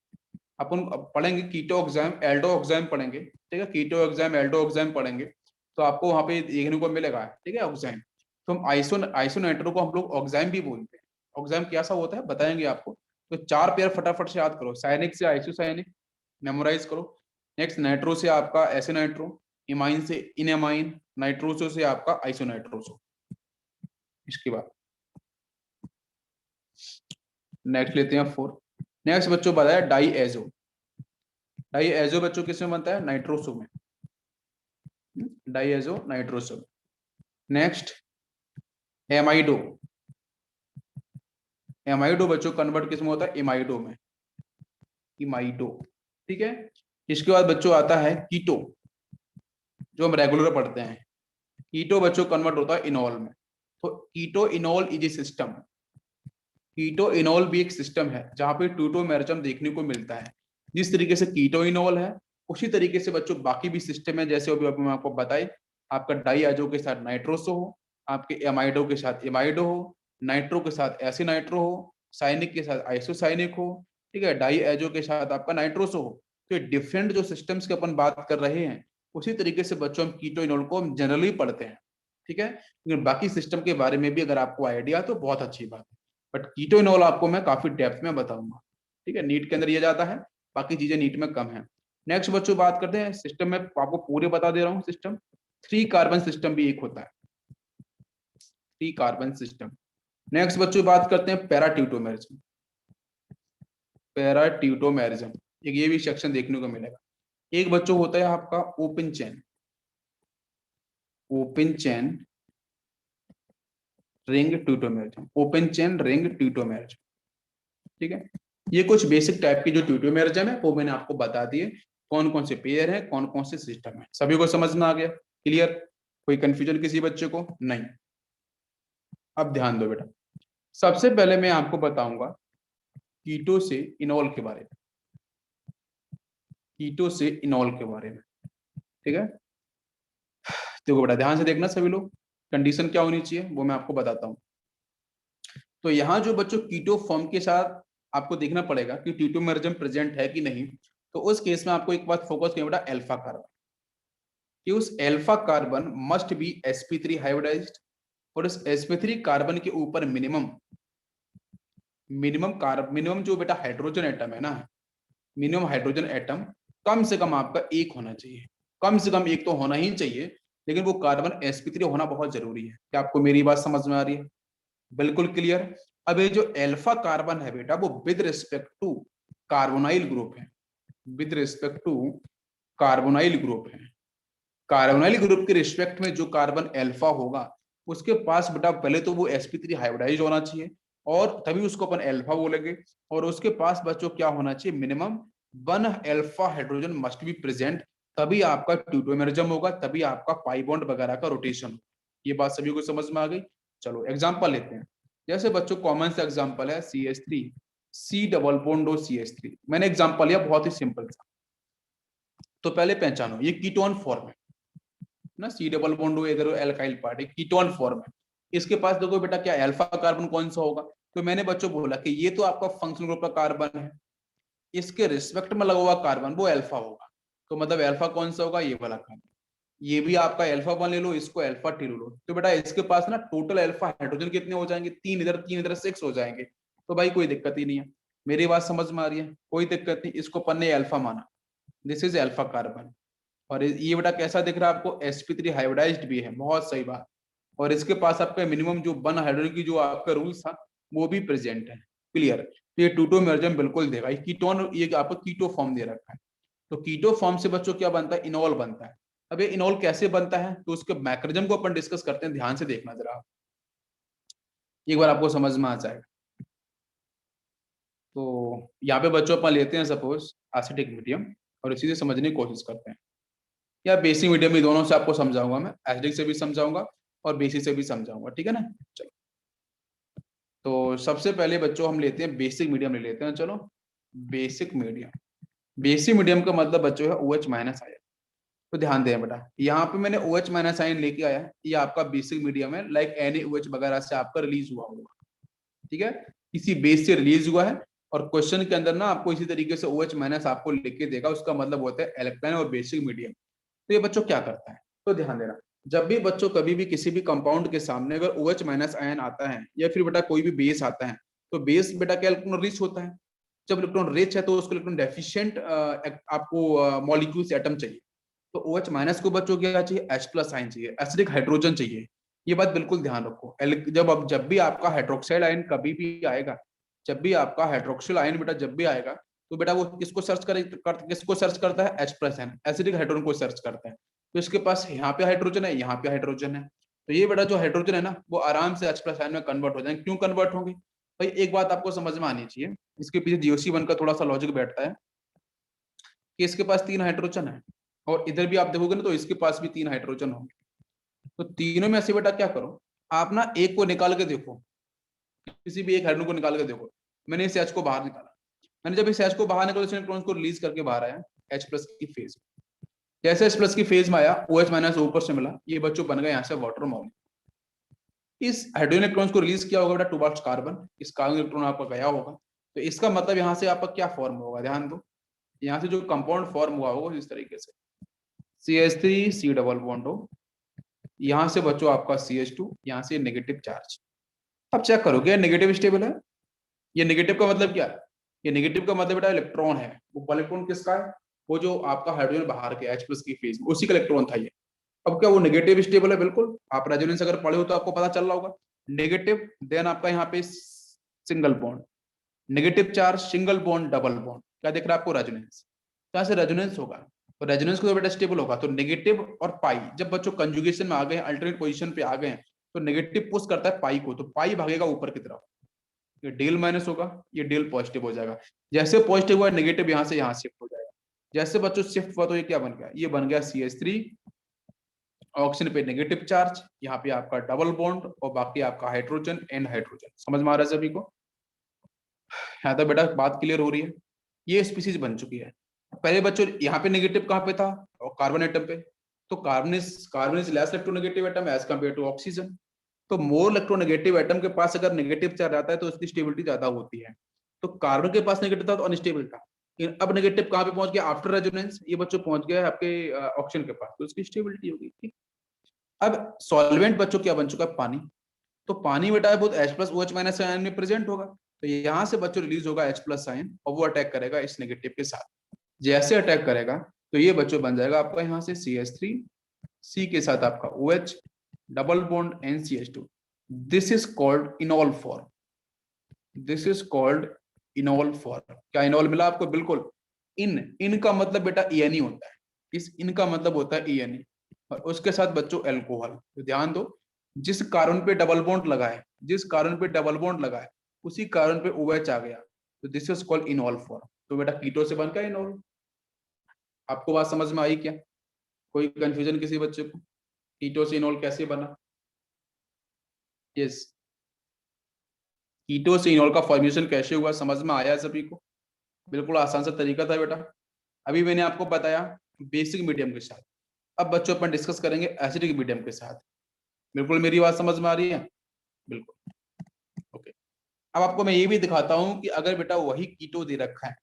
अपन पढ़ेंगे कीटो ऑक्साइम एल्डो ऑक्साइम पढ़ेंगे, ठीक है, कीटो ऑक्साइम एल्डो ऑक्साइम पढ़ेंगे, तो आपको वहां पे देखने को मिलेगा, ठीक है, ऑक्साइम। तो हम आइसो नाइट्रो को हम लोग ऑक्साइम भी बोलते हैं। ऑक्साइम कैसा होता है बताएंगे आपको। तो 4 पेयर फटाफट से याद करो, साइनिक से आइसोसाइनिक मेमोराइज करो। नेक्स्ट नाइट्रो से आपका एसिनाइट्रो, इमाइन से इनएमाइन, नाइट्रोसो से आपका आइसोनाइट्रोसो। इसके बाद नेक्स्ट लेते हैं 4। नेक्स्ट बच्चों बताया डाई एजो। डाई एजो बच्चों किसमें बनता है, नाइट्रोसो में, डाई एजो नाइट्रोसो। नेक्स्ट एमाइडो, एमाइडो बच्चों कन्वर्ट किसमें होता है, इमाइडो में, इमाइडो, ठीक है। इसके बाद बच्चों आता है कीटो, जो हम रेगुलर पढ़ते हैं। कीटो बच्चों कन्वर्ट होता है इनॉल में। तो कीटो इनॉल इज ए सिस्टम, कीटो इनॉल भी एक सिस्टम है जहां पे ट्यूटोमेरिज्म देखने को मिलता है। जिस तरीके से कीटो इनॉल है उसी तरीके से बच्चों बाकी भी सिस्टम है, जैसे अभी मैं आपको बताए। आपका डाई एजो के साथ नाइट्रोसो हो, आपके एमाइडो के साथ इमाइडो हो, नाइट्रो के साथ एसिनाइट्रो हो, साइनिक के साथ आइसोसाइनिक हो, ठीक है, डाई एजो के साथ आपका नाइट्रोसो हो। तो ये डिफरेंट जो सिस्टम्स की अपन बात कर रहे हैं, उसी तरीके से बच्चों हम कीटो इनॉल को हम जनरली पढ़ते हैं, ठीक है। लेकिन बाकी सिस्टम के बारे में भी अगर आपको आइडिया तो बहुत अच्छी बात है, बट कीटो इनॉल आपको मैं काफी डेप्थ में बताऊंगा, ठीक है। नीट के अंदर ये ज्यादा है, बाकी चीजें नीट में कम है। नेक्स्ट बच्चों बात करते हैं सिस्टम में, आपको पूरे बता दे रहा हूँ सिस्टम। 3 कार्बन सिस्टम भी एक होता है, 3 कार्बन सिस्टम। नेक्स्ट बच्चों बात करते हैं पैराट्यूटोमेरिज्म। पैराट्यूटोमेरिज्म एक ये भी सेक्शन देखने को मिलेगा। एक बच्चों होता है आपका open chain, open chain ring tautomerism, open chain ring tautomerism. ठीक है, ये कुछ बेसिक टाइप की जो ट्यूटोमेरिज्म है वो मैंने आपको बता दिए, कौन कौन से पेयर है, कौन कौन से सिस्टम है। सभी को समझ में आ गया? क्लियर? कोई कंफ्यूजन किसी बच्चे को? नहीं। अब ध्यान दो बेटा, सबसे पहले मैं आपको बताऊंगा कीटो से इनॉल के बारे में, कीटो से इनॉल के बारे में। ठीक है, देखो बेटा ध्यान से देखना सभी लोग, कंडीशन क्या होनी चाहिए वो मैं आपको बताता हूँ। तो यहाँ जो बच्चों कीटो फॉर्म के साथ आपको देखना पड़ेगा कि ट्यूटोमेरिज्म प्रेजेंट है कि नहीं। तो उस केस में आपको एक बात फोकस करना बेटा, अल्फा कार्बन, कि उस alpha carbon must be sp3 hybridized, और उस sp3 कार्बन के ऊपर मिनिमम मिनिमम जो बेटा हाइड्रोजन एटम है ना, मिनिमम हाइड्रोजन एटम कम से कम आपका एक होना चाहिए, कम से कम एक तो होना ही चाहिए, लेकिन वो कार्बन sp3 होना बहुत जरूरी है। क्या आपको मेरी बात समझ में आ रही है? बिल्कुल क्लियर। अब ये जो अल्फा कार्बन है बेटा वो with respect to carbonyl group है, with respect to carbonyl group है। कार्बोनाइल ग्रुप के रिस्पेक्ट में जो कार्बन अल्फा होगा उसके पास बेटा पहले तो वो sp3 हाइब्रिडाइज होना चाहिए, और तभी उसको अपन अल्फा बोलेंगे। और उसके पास बच्चों क्या होना चाहिए, minimum 1 alpha hydrogen must be present, तभी आपका ट्यूटोमेरिज्म होगा, तभी आपका पाई बॉन्ड वगैरह का रोटेशन। ये बात सभी को समझ में आ गई? चलो एग्जांपल लेते हैं। जैसे बच्चों कॉमन सा एग्जांपल है CH3 C double bond CH3। मैंने एग्जांपल लिया बहुत ही सिंपल सा। तो पहले पहचानो ये कीटोन फॉर्म है ना, C डबल बॉन्ड इधर एल्काइल पार्ट है, कीटोन फॉर्म है। इसके पास देखो बेटा क्या अल्फा कार्बन कौन सा होगा। तो मैंने बच्चों बोला कि ये तो आपका फंक्शनल ग्रुप का कार्बन है, इसके रिस्पेक्ट में लगा हुआ कार्बन वो अल्फा होगा। तो मतलब अल्फा कौन सा होगा, ये वाला कार्बन। ये भी आपका अल्फा 1 ले लो, इसको अल्फा 2 ले लो। तो बेटा इसके पास ना टोटल अल्फा हाइड्रोजन कितने हो जाएंगे, 3 इधर 6 हो जाएंगे। तो भाई कोई दिक्कत ही नहीं है। मेरी बात समझ में आ रही है? कोई दिक्कत नहीं, इसको पन्ने अल्फा माना, दिस इज अल्फा कार्बन। और ये बेटा कैसा दिख रहा है आपको, sp3 हाइब्रिडाइज्ड भी है, बहुत सही बात। और इसके पास आपका मिनिमम जो 1 हाइड्रोजन की जो आपका रूल्स था वो भी प्रेजेंट है। क्लियर? तो ये ट्यूटोमेरिज्म बिल्कुल देगा। कीटोन ये आपको कीटो फॉर्म दे रखा है। तो कीटो फॉर्म से बच्चों क्या बनता है, इनॉल बनता है। अब ये इनॉल कैसे बनता है तो उसके मैकेनिज्म को अपन डिस्कस करते हैं, ध्यान से देखना जरा, एक बार आपको समझ में आ जाएगा। तो यहाँ पे बच्चों अपन लेते हैं सपोज एसिडिक मीडियम, और इसी से समझने की कोशिश करते हैं, या बेसिक मीडियम में, दोनों से आपको समझाऊंगा मैं, एसिडिक से भी समझाऊंगा और बेसिक से भी समझाऊंगा। ठीक है ना? चलो, तो सबसे पहले बच्चों हम लेते हैं बेसिक मीडियम ले लेते हैं। चलो बेसिक मीडियम, बेसिक मीडियम का मतलब बच्चों है OH माइनस आयन। तो ध्यान दें बेटा, यहाँ पे मैंने OH माइनस आयन लेके आया, ये आपका बेसिक मीडियम है, लाइक NaOH वगैरह से आपका रिलीज हुआ होगा। ठीक है, इसी बेस से रिलीज हुआ है। और क्वेश्चन के अंदर ना आपको इसी तरीके से OH माइनस आपको लिख के देगा, उसका मतलब होता है इलेक्ट्रॉन और बेसिक मीडियम। तो ये बच्चों क्या करता है, तो ध्यान देना, जब भी बच्चों कभी भी किसी भी कंपाउंड के सामने अगर OH माइनस आयन आता है या फिर बेटा कोई भी बेस आता है, तो बेस बेटा क्या इलेक्ट्रॉन रिच होता है। जब इलेक्ट्रॉन रिच है तो उसको इलेक्ट्रॉन डेफिशिएंट आपको मॉलिक्यूल्स एटम चाहिए। तो OH माइनस को बच्चों क्या चाहिए, H प्लस आयन चाहिए, एसिडिक हाइड्रोजन चाहिए। ये बात बिल्कुल ध्यान रखो। जब भी आपका हाइड्रोक्साइड आयन कभी भी आएगा, जब भी आपका हाइड्रोक्सिल आयन बेटा जब भी आएगा, तो बेटा वो किसको सर्च किसको सर्च करता है, H plus ion, acidic hydrogen को सर्च करता है। तो इसके पास यहाँ पे हाइड्रोजन है, यहाँ पे हाइड्रोजन है, तो ये बेटा जो हाइड्रोजन है ना वो आराम से H प्लस आयन में कन्वर्ट हो जाएंगे। क्यों कन्वर्ट होंगे भाई, एक बात आपको समझ में आनी चाहिए, इसके पीछे GOC1 का थोड़ा सा लॉजिक बैठता है कि इसके पास 3 हाइड्रोजन है, और इधर भी आप देखोगे ना तो इसके पास भी 3 हाइड्रोजन होंगे। तो तीनों में से बेटा क्या करो, आप ना एक को निकाल के देखो, किसी भी एक हाइड्रोजन को निकाल के देखो। मैंने इस H को बाहर निकाला, मैंने जब इस H को बाहर निकाला, इलेक्ट्रॉन्स को रिलीज करके बाहर आया H प्लस की फेज। जैसे H प्लस की फेज में आया, OH माइनस ऊपर से मिला, ये बच्चों बन गए यहाँ से वाटर मॉलिक्यूल। इस हाइड्रोजन इलेक्ट्रॉन्स को रिलीज किया होगा बेटा टुवर्ड्स कार्बन, इस कार्बन इलेक्ट्रॉन आपका गया होगा। तो इसका मतलब यहाँ से आपका क्या फॉर्म होगा, ध्यान दो, यहाँ से जो कंपाउंड फॉर्म हुआ होगा इस तरीके से, CH3 C डबल बॉन्ड हो, यहाँ से बच्चों आपका CH2, यहाँ से नेगेटिव चार्ज। अब चेक करो क्या नेगेटिव स्टेबल है। ये नेगेटिव का मतलब क्या है, ये नेगेटिव का मतलब बेटा इलेक्ट्रॉन है, वो इलेक्ट्रॉन किसका है, वो जो आपका हाइड्रोजन बाहर के H प्लस की फेज में उसी का इलेक्ट्रॉन था ये। अब क्या वो नेगेटिव स्टेबल है, बिल्कुल। आप रेजोनेंस अगर पढ़े हो तो आपको पता चल रहा होगा, नेगेटिव देन आपका यहाँ पे single bond, negative charge single bond double bond, क्या दिख रहा है आपको, रेजोनेंस। यहाँ से रेजोनेंस होगा, तो रेजोनेंस को तो बेटा स्टेबल होगा। तो नेगेटिव और पाई जब बच्चों कंजुगेशन में आ गए, अल्टरनेट पोजीशन पे आ गए, तो नेगेटिव पुश करता है पाई को, तो पाई भागेगा ऊपर की तरफ, ये डेल माइनस होगा, ये डेल पॉजिटिव हो जाएगा। जैसे पॉजिटिव हुआ नेगेटिव यहाँ से यहाँ शिफ्ट हो जाएगा। जैसे बच्चों शिफ्ट हुआ तो ये क्या बन गया, ये बन गया CH3, ऑक्सीजन पे नेगेटिव चार्ज, यहाँ पे आपका डबल बॉन्ड और बाकी आपका हाइड्रोजन एंड हाइड्रोजन। समझ में आ रहा है सभी को? यहाँ तक बेटा बात क्लियर हो रही है? ये स्पीसीज बन चुकी है। पहले बच्चों यहाँ पे नेगेटिव कहाँ पे था, और कार्बन एटम पे, तो carbon is less electronegative atom as compare to oxygen. तो मोर इलेक्ट्रोनेगेटिव एटम के पास अगर नेगेटिव चार्ज आता है तो उसकी स्टेबिलिटी ज्यादा होती है। तो कार्बन के पास नेगेटिव था तो अनस्टेबल था, अब नेगेटिव कहाँ पे पहुंच गया, आफ्टर रेजोनेंस ये बच्चों पहुंच गया है आपके ऑक्सीजन के पास, तो उसकी स्टेबिलिटी होगी। ठीक, अब सॉल्वेंट बच्चों क्या बन चुका है, पानी। तो पानी बेटा है बहुत H+OH- आयन में प्रेजेंट होगा, तो यहाँ से बच्चों रिलीज होगा H+ आयन और वो अटैक करेगा इस नेगेटिव के साथ। जैसे अटैक करेगा तो ये बच्चों बन जाएगा आपका यहाँ से CH3, C के साथ आपका OH, double bond NCH2। This is called इनॉल form, this is called इनॉल form. क्या इनॉल मिला आपको? बिल्कुल। इन का मतलब बेटा ENE होता है, इस इन का मतलब होता है ENE, और उसके साथ बच्चों एल्कोहल। तो ध्यान दो, जिस कार्बन पे डबल बॉन्ड लगा है, जिस कार्बन पे डबल बॉन्ड लगा है उसी कार्बन पे OH आ गया, तो दिस इज कॉल्ड इनॉल फॉर्म। तो बेटा कीटो से बनकर इनॉल। आपको बात समझ में आई क्या? कोई कंफ्यूजन किसी बच्चे को? कीटो से इनॉल कैसे बना? यस, कीटो से इनॉल का फॉर्मेशन कैसे हुआ, समझ में आया सभी को? बिल्कुल आसान सा तरीका था बेटा। अभी मैंने आपको बताया बेसिक मीडियम के साथ, अब बच्चों अपन डिस्कस करेंगे एसिडिक मीडियम के साथ। बिल्कुल मेरी बात समझ में आ रही है? बिल्कुल, ओके। अब आपको मैं ये भी दिखाता हूं कि अगर बेटा वही कीटो दे रखा है,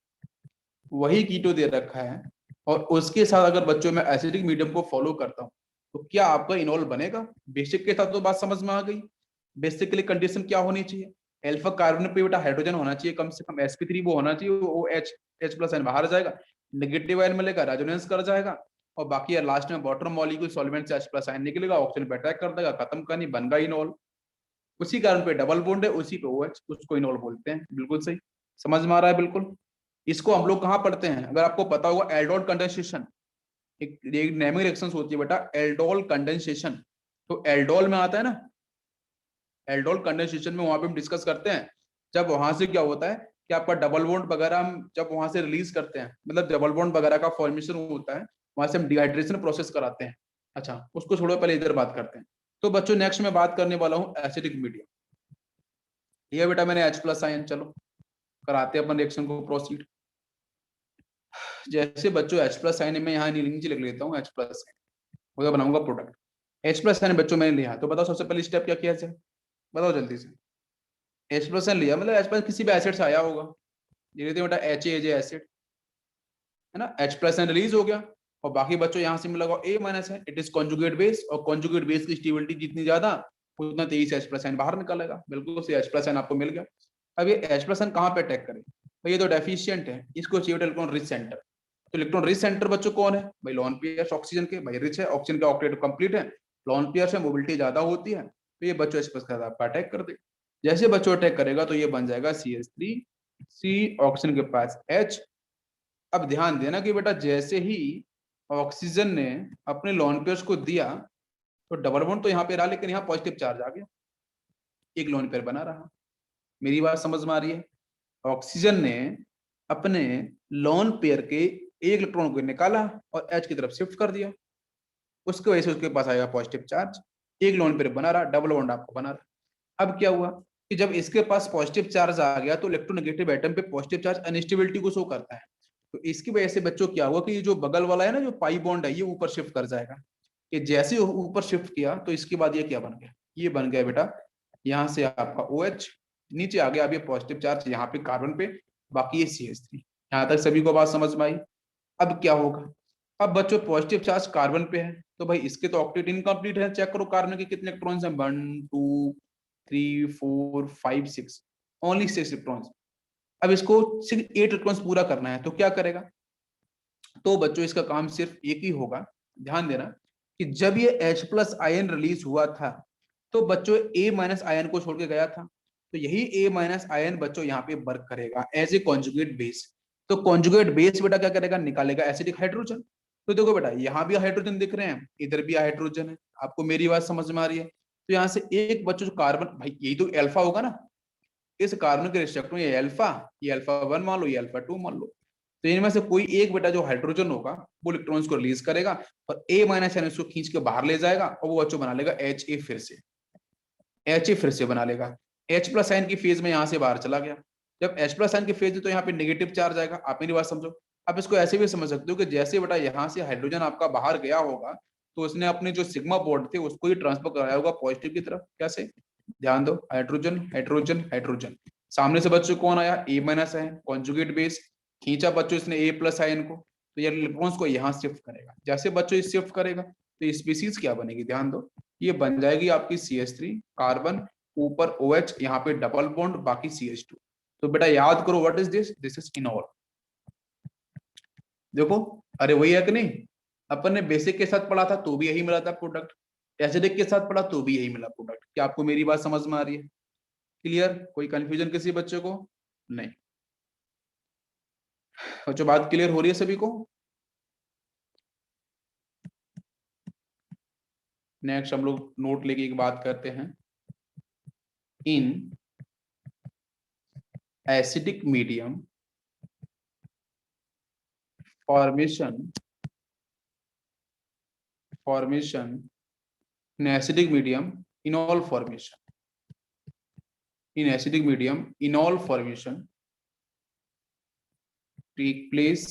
वही कीटो दे रखा है और उसके साथ अगर बच्चों में एसिडिक मीडियम को फॉलो करता हूं तो क्या आपका इनॉल बनेगा? बेसिक के साथ तो बात समझ में आ गई। बेसिक के लिए कंडीशन क्या होनी चाहिए, अल्फा कार्बन पे बेटा हाइड्रोजन होना चाहिए, कम से कम sp3 वो होना चाहिए, वो H+ बाहर जाएगा, नेगेटिव आयन मिलेगा, रेजोनेंस कर जाएगा, और बाकी लास्ट में वाटर मॉलिक्यूल सॉल्वेंट से H+ आयन निकलेगा, ऑक्सीजन पे अटैक कर देगा, खत्म कहानी, बन गया इनॉल। उसी कारण पे डबल बॉन्ड है, उसी पे OH, उसको इनॉल बोलते हैं। बिल्कुल सही, समझ में आ रहा है? बिल्कुल। इसको हम लोग कहाँ पढ़ते हैं, अगर आपको पता होगा, एल्डोल कंडेंसेशन, एक नेमिंग रिएक्शन होती है बेटा, एल्डोल कंडेंसेशन। तो एल्डोल में आता है ना, एल्डोल कंडेंसेशन में वहां पे हम डिस्कस करते हैं, जब वहां से क्या होता है कि आपका डबल बॉन्ड वगैरह हम जब वहां से रिलीज करते हैं, मतलब डबल बॉन्ड वगैरह का फॉर्मेशन होता है, वहां से हम डिहाइड्रेशन प्रोसेस कराते हैं। अच्छा, उसको छोड़ो, पहले इधर बात करते हैं। तो बच्चों नेक्स्ट में बात करने वाला हूँ एसिडिक मीडियम। ये बेटा मैंने H+ आयन, चलो कराते हैं अपन रिएक्शन को प्रोसीड। जैसे बच्चों H+ आयन में यहाँ नीचे लिख लेता हूँ H+ आयन, उधर बनाऊंगा प्रोडक्ट। H+ आयन बच्चों मैंने लिया, तो बताओ सबसे पहले स्टेप क्या किया जाए, बताओ जल्दी से। H+ लिया मतलब H+ किसी भी एसिड से आया होगा, धीरे धीरे बेटा HAJ एसिड है ना, H+ रिलीज हो गया, और बाकी बच्चों यहाँ से मिला A- है, इट इज कॉन्जुगेट बेस, और कॉन्जुगेट बेस की स्टेबिलिटी जितनी ज्यादा उतना तेजी से H+ बाहर निकलेगा। बिल्कुल से H+ आपको मिल गया। अब ये H+ कहाँ पे अटैक करे भाई, ये तो डेफिशिएंट है, इसको चाहिए इलेक्ट्रॉन रिच सेंटर। तो इलेक्ट्रॉन रिच सेंटर बच्चों कौन है भाई, लोन पेयर्स ऑक्सीजन के, भाई रिच है, ऑक्सीजन का ऑक्टेट कंप्लीट है, लोन पेयर्स है, मोबिलिटी ज्यादा होती है, तो ये बच्चों H+ का आपका अटैक कर दे। जैसे बच्चों अटैक करेगा तो ये बन जाएगा CH3, C ऑक्सीजन के पास H। अब ध्यान देना कि बेटा जैसे ही ऑक्सीजन ने अपने लोन पेयर्स को दिया तो डबल बॉन्ड तो यहाँ पे रहा, लेकिन यहाँ पॉजिटिव चार्ज आ गया, एक लोन पेयर बना रहा। मेरी बात समझ में आ रही है? ऑक्सीजन ने अपने लोन पेयर के एक इलेक्ट्रॉन को निकाला और H की तरफ शिफ्ट कर दिया, उसकी वजह से उसके पास आएगा पॉजिटिव चार्ज, एक लोन पेयर बना रहा, डबल बॉन्ड आपको बना रहा। अब क्या हुआ कि जब इसके पास पॉजिटिव चार्ज आ गया तो इलेक्ट्रोनेगेटिव एटम पे पॉजिटिव चार्ज अनस्टेबिलिटी को शो करता है, तो इसकी वजह से बच्चों क्या हुआ कि ये जो बगल वाला है ना, जो पाई बॉन्ड है, ये ऊपर शिफ्ट कर जाएगा। कि जैसे ऊपर शिफ्ट किया तो इसके बाद ये क्या बन गया, ये बन गया बेटा यहाँ से आपका OH, नीचे आ गया अब ये पॉजिटिव चार्ज यहाँ पे कार्बन पे, बाकी ये CH3। यहाँ तक सभी को बात समझ में आई? अब क्या होगा, अब बच्चों पॉजिटिव चार्ज कार्बन पे है, तो भाई इसके तो ऑक्टेट इनकम्प्लीट है, चेक करो कार्बन के कितने इलेक्ट्रॉन्स हैं, 1 2 3 4 5 6, ओनली 6 इलेक्ट्रॉन्स। अब इसको सिर्फ 8 इलेक्ट्रॉन्स पूरा करना है, तो क्या करेगा, तो बच्चों इसका काम सिर्फ एक ही होगा। ध्यान देना कि जब ये H+ आयन रिलीज हुआ था तो बच्चों A- आयन को छोड़ के गया था, तो यही A- आयन बच्चों यहाँ पे वर्क करेगा एज ए कॉन्जुगेट बेस। तो कॉन्जुगेट बेस बेटा क्या करेगा, निकालेगा एसिडिक हाइड्रोजन। तो देखो बेटा यहाँ भी हाइड्रोजन दिख रहे हैं, इधर भी हाइड्रोजन है, आपको मेरी बात समझ में आ रही है? तो यहाँ से एक बच्चों जो कार्बन, भाई यही तो अल्फा होगा ना, इस कार्बन के रिस्पेक्ट में ये अल्फा 1 मान लो, ये अल्फा 2 मान लो, तो इनमें से कोई एक बेटा जो हाइड्रोजन होगा वो इलेक्ट्रॉन्स को रिलीज करेगा और ए माइनस एन उसको खींच के बाहर ले जाएगा और वो बच्चों बना लेगा एच ए, फिर से एच ए फिर से बना लेगा। एच प्लस आयन की फेज में यहाँ से बाहर चला गया। जब एच प्लस आयन की फेज है तो यहाँ पे नेगेटिव चार्ज आएगा। आप मेरी बात समझो। आप इसको ऐसे भी समझ सकते हो कि जैसे बेटा यहाँ से हाइड्रोजन आपका बाहर गया होगा तो उसने अपने जो सिग्मा बॉन्ड थे उसको ही ट्रांसफर कराया होगा पॉजिटिव की तरफ। कैसे? ध्यान दो, हाइड्रोजन हाइड्रोजन हाइड्रोजन, सामने से बच्चों कौन आया, ए माइनस आयन, कॉन्जुगेट बेस, खींचा बच्चों इसने ए प्लस आयन को, तो ये इलेक्ट्रॉन्स को यहाँ शिफ्ट करेगा। जैसे बच्चों इस शिफ्ट करेगा तो स्पीसीज क्या बनेगी, ध्यान दो, ये बन जाएगी आपकी CH3 कार्बन, ऊपर OH, यहाँ पे डबल बॉन्ड, बाकी CH2। तो बेटा याद करो, what is this, this is इनॉल। देखो, अरे वही है कि नहीं, अपन ने बेसिक के साथ पढ़ा था तो भी यही मिला था प्रोडक्ट, एसिडिक के साथ पढ़ा तो भी यही मिला प्रोडक्ट। क्या आपको मेरी बात समझ में आ रही है? क्लियर? कोई कंफ्यूजन किसी बच्चे को? नहीं? बच्चों बात क्लियर हो रही है सभी को? नेक्स्ट हम लोग नोट लेके एक बात करते हैं। इन acidic medium formation in acidic medium enol formation, in acidic medium enol formation take place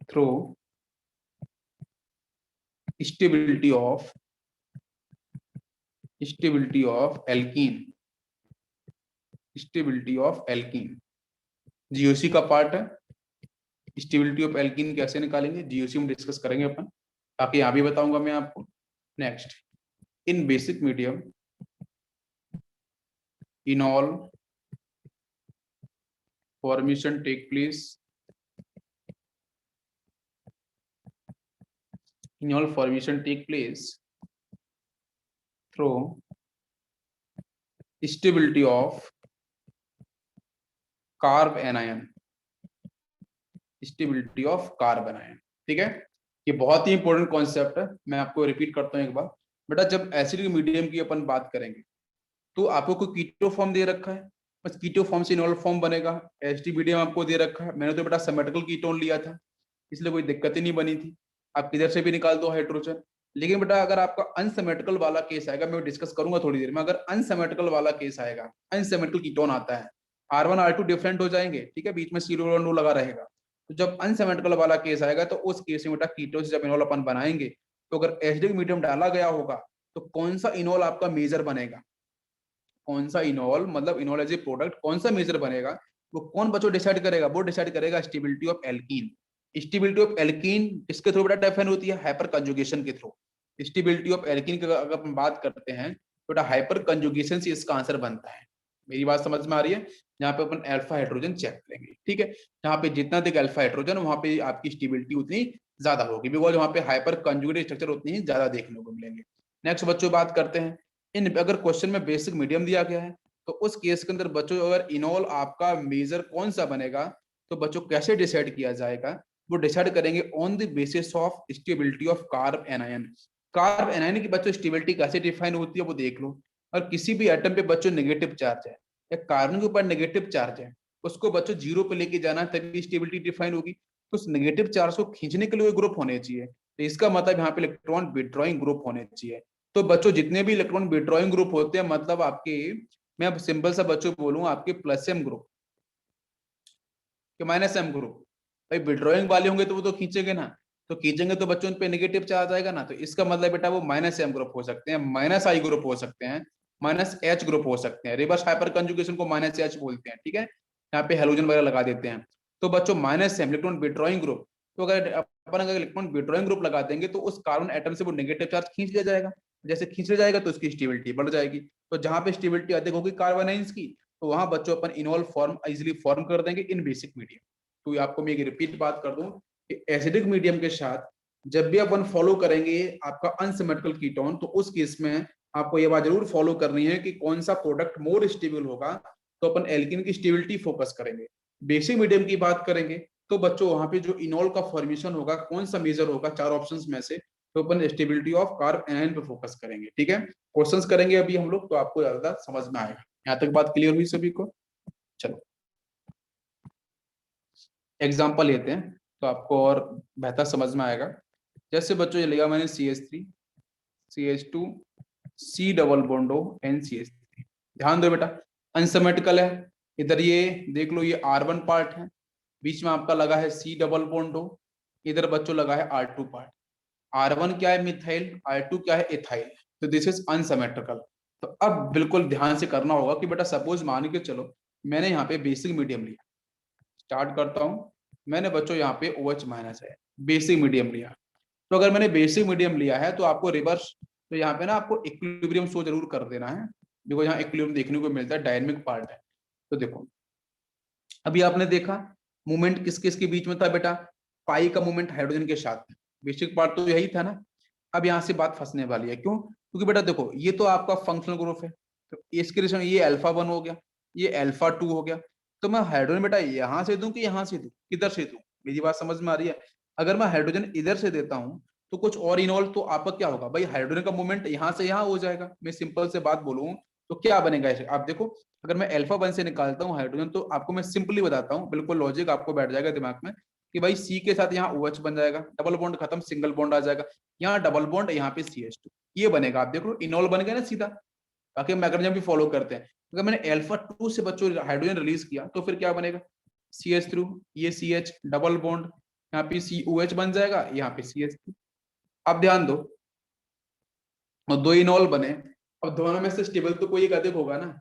through stability of alkene। GOC का पार्ट है। स्टेबिलिटी ऑफ एल्कीन कैसे निकालेंगे, जीओसी में डिस्कस करेंगे अपन, बाकी यहाँ भी बताऊंगा मैं आपको। Next, in basic medium enol formation take place, enol formation take place through stability of carbanion, stability of carbanion. ठीक है, ये बहुत ही इंपॉर्टेंट कॉन्सेप्ट है, मैं आपको रिपीट करता हूँ एक बार। बेटा जब एसिडिक मीडियम की अपन बात करेंगे तो आपको कोई कीटो फॉर्म दे रखा है, बस कीटो फॉर्म से इनॉल फॉर्म बनेगा। एसिडिक मीडियम आपको दे रखा है, मैंने तो बेटा सिमेट्रिकल कीटोन लिया था इसलिए कोई दिक्कत ही नहीं बनी थी। आप किधर से भी निकाल दो हाइड्रोजन। लेकिन बेटा अगर आपका अनसिमेट्रिकल वाला केस आएगा, मैं डिस्कस करूंगा थोड़ी देर में, अगर अनसिमेट्रिकल वाला केस आएगा, अनसिमेट्रिकल कीटोन आता है, R1 R2 डिफरेंट हो जाएंगे, ठीक है, बीच में C लगा रहेगा। तो जब अनसिमेट्रिकल वाला केस आएगा तो उस केस में बेटा कीटोन से जब इनॉल अपन बनाएंगे तो अगर एसिडिक मीडियम डाला गया होगा तो कौन सा इनॉल आपका मेजर बनेगा, कौन सा इनॉल, मतलब इनॉल एज ए प्रोडक्ट कौन सा मेजर बनेगा, वो कौन बच्चों डिसाइड करेगा, वो डिसाइड करेगा stability of alkene. Stability of alkene किसके थ्रू बेटा डिफाइन होती है, हाइपर कंजुगेशन के थ्रू। स्टेबिलिटी ऑफ एल्कीन की अगर हम बात करते हैं तो बेटा हाइपर कंजुगेशन से इसका आंसर बनता है। मेरी बात समझ में आ रही है? यहाँ पे अपन अल्फा हाइड्रोजन चेक करेंगे, ठीक है, जहाँ पे जितना अधिक अल्फा हाइड्रोजन वहां पे आपकी स्टेबिलिटी उतनी ज्यादा होगी, बिकॉज वहां पे हाइपर कंजुगेटेड स्ट्रक्चर उतनी ही ज्यादा देखने को मिलेंगे। नेक्स्ट बच्चों बात करते हैं, इन अगर क्वेश्चन में बेसिक मीडियम दिया गया है तो उस केस के अंदर बच्चों अगर इनॉल आपका मेजर कौन सा बनेगा तो बच्चों कैसे डिसाइड किया जाएगा, वो डिसाइड करेंगे on the basis of stability of carb anion. Carb anion की बच्चों स्टेबिलिटी कैसे डिफाइन होती है वो देख लो। और किसी भी एटम पे बच्चों नेगेटिव चार्ज है या कार्बन के ऊपर नेगेटिव चार्ज है, उसको बच्चों जीरो पे लेके जाना तभी स्टेबिलिटी डिफाइन होगी। तो उस नेगेटिव चार्ज को खींचने के लिए ग्रुप होने चाहिए, तो इसका मतलब यहाँ पे इलेक्ट्रॉन विड्रॉइंग ग्रुप होने चाहिए। तो बच्चों जितने भी इलेक्ट्रॉन विड्रॉइंग ग्रुप होते हैं, मतलब आपके, मैं अब सिंपल सा बच्चों बोलूं, आपके प्लस एम ग्रुप के माइनस एम ग्रुप, भाई विड्रॉइंग वाले होंगे तो वो तो खींचेंगे ना, तो खींचेंगे तो बच्चों पे नेगेटिव चार्ज आएगा ना, तो इसका मतलब बेटा वो माइनस एम ग्रुप हो सकते हैं, माइनस आई ग्रुप हो सकते हैं, माइनस एच ग्रुप हो सकते हैं। रिवर्स हाइपर कंजुगेशन को माइनस एच बोलते हैं, ठीक है, यहाँ पे हेलोजन वगैरह लगा देते हैं। तो बच्चों minus M electron withdrawing group, तो अगर अपन अगर इलेक्ट्रॉन विड्रॉइंग ग्रुप लगा देंगे तो उस कार्बन एटम से वो नेगेटिव चार्ज खींच लिया जाएगा। जैसे खींच लिया जाएगा तो उसकी स्टेबिलिटी बढ़ जाएगी। तो जहां पे स्टेबिलिटी अधिक होगी कार्बन आयंस की, तो वहां बच्चों अपन इनॉल फॉर्म इजिली फॉर्म कर देंगे इन बेसिक मीडियम। तो आपको मैं एक रिपीट बात कर दूं कि एसिडिक मीडियम के साथ जब भी अपन फॉलो करेंगे आपका अनसिमेट्रिकल कीटोन, तो उस केस में आपको ये बात जरूर फॉलो करनी है कि कौन सा प्रोडक्ट मोर स्टेबल होगा, तो अपन एल्कीन की स्टेबिलिटी फोकस करेंगे। बेसिक मीडियम की बात करेंगे तो बच्चों वहां पे जो इनॉल का फॉर्मेशन होगा कौन सा मेजर होगा, चार ऑप्शंस में से तो अपन स्टेबिलिटी ऑफ कार्ब एनायन पे फोकस करेंगे, ठीक है। क्वेश्चंस करेंगे अभी हम लोग, तो आपको ज्यादा समझ में आएगा। यहाँ तक बात क्लियर हुई सभी को? चलो एग्जाम्पल लेते हैं तो आपको और बेहतर समझ में आएगा। जैसे बच्चों ये लिया मैंने CH3 CH2 C double बॉन्डो NCH3। ध्यान दो बेटा, अनसिमेट्रिकल है। इधर ये देख लो, ये R1 पार्ट है, बीच में आपका लगा है C डबल बॉन्डो, इधर बच्चों लगा है R2 पार्ट। R1 क्या है? मिथाइल। R2 क्या है? इथाइल। तो दिस इज अनसिमेट्रिकल। तो अब बिल्कुल ध्यान से करना होगा कि बेटा सपोज मान के चलो मैंने यहाँ पे बेसिक मीडियम लिया, स्टार्ट करता हूँ। मैंने बच्चों यहाँ पे OH माइनस है, बेसिक मीडियम लिया। तो अगर मैंने बेसिक मीडियम लिया है तो आपको रिवर्स, तो यहाँ पे ना आपको इक्विलिब्रियम शो जरूर कर देना है। देखो यहाँ इक्विलिब्रियम देखने को मिलता है, डायनेमिक पार्ट है। तो देखो अभी आपने देखा मूवमेंट किस किस के बीच में था बेटा? पाई का मूवमेंट हाइड्रोजन के साथ है। बेसिक पार्ट तो यही था ना। अब यहाँ से बात फंसने वाली है, क्यों? क्योंकि बेटा देखो ये तो आपका फंक्शनल ग्रुप है, तो इसके रिलेशन ये अल्फा 1 हो गया, ये अल्फा 2 हो गया। तो मैं हाइड्रोजन बेटा यहाँ से दूं कि यहाँ से दूं, किधर से दूं? मेरी बात समझ में आ रही है? अगर मैं हाइड्रोजन इधर से देता हूँ तो कुछ और इन्वॉल्व, तो आपका क्या होगा भाई? हाइड्रोजन का मूवमेंट यहाँ से यहाँ हो जाएगा। मैं सिंपल से बात बोलूँ तो क्या बनेगा ऐसे? आप देखो, अगर मैं अल्फा 1 से निकालता हूँ हाइड्रोजन, तो आपको मैं सिंपली बताता हूँ, बिल्कुल लॉजिक आपको बैठ जाएगा दिमाग में कि भाई C के साथ यहाँ OH बन जाएगा, डबल बॉन्ड खत्म, सिंगल बॉन्ड आ जाएगा, यहाँ डबल बॉन्ड, यहाँ पे CH2, ये बनेगा। आप देख लो इनॉल बन गया ना सीधा। बाकी मैकेनिज्म भी फॉलो करते हैं। अगर मैंने अल्फा 2 से बच्चों हाइड्रोजन रिलीज किया तो फिर क्या बनेगा? CH3, ये CH डबल बॉन्ड, यहाँ पे COH बन जाएगा, यहाँ पे CH2। अब ध्यान दो, और दो इनॉल बने। अब दोनों में से स्टेबल तो कोई एक अधिक होगा ना।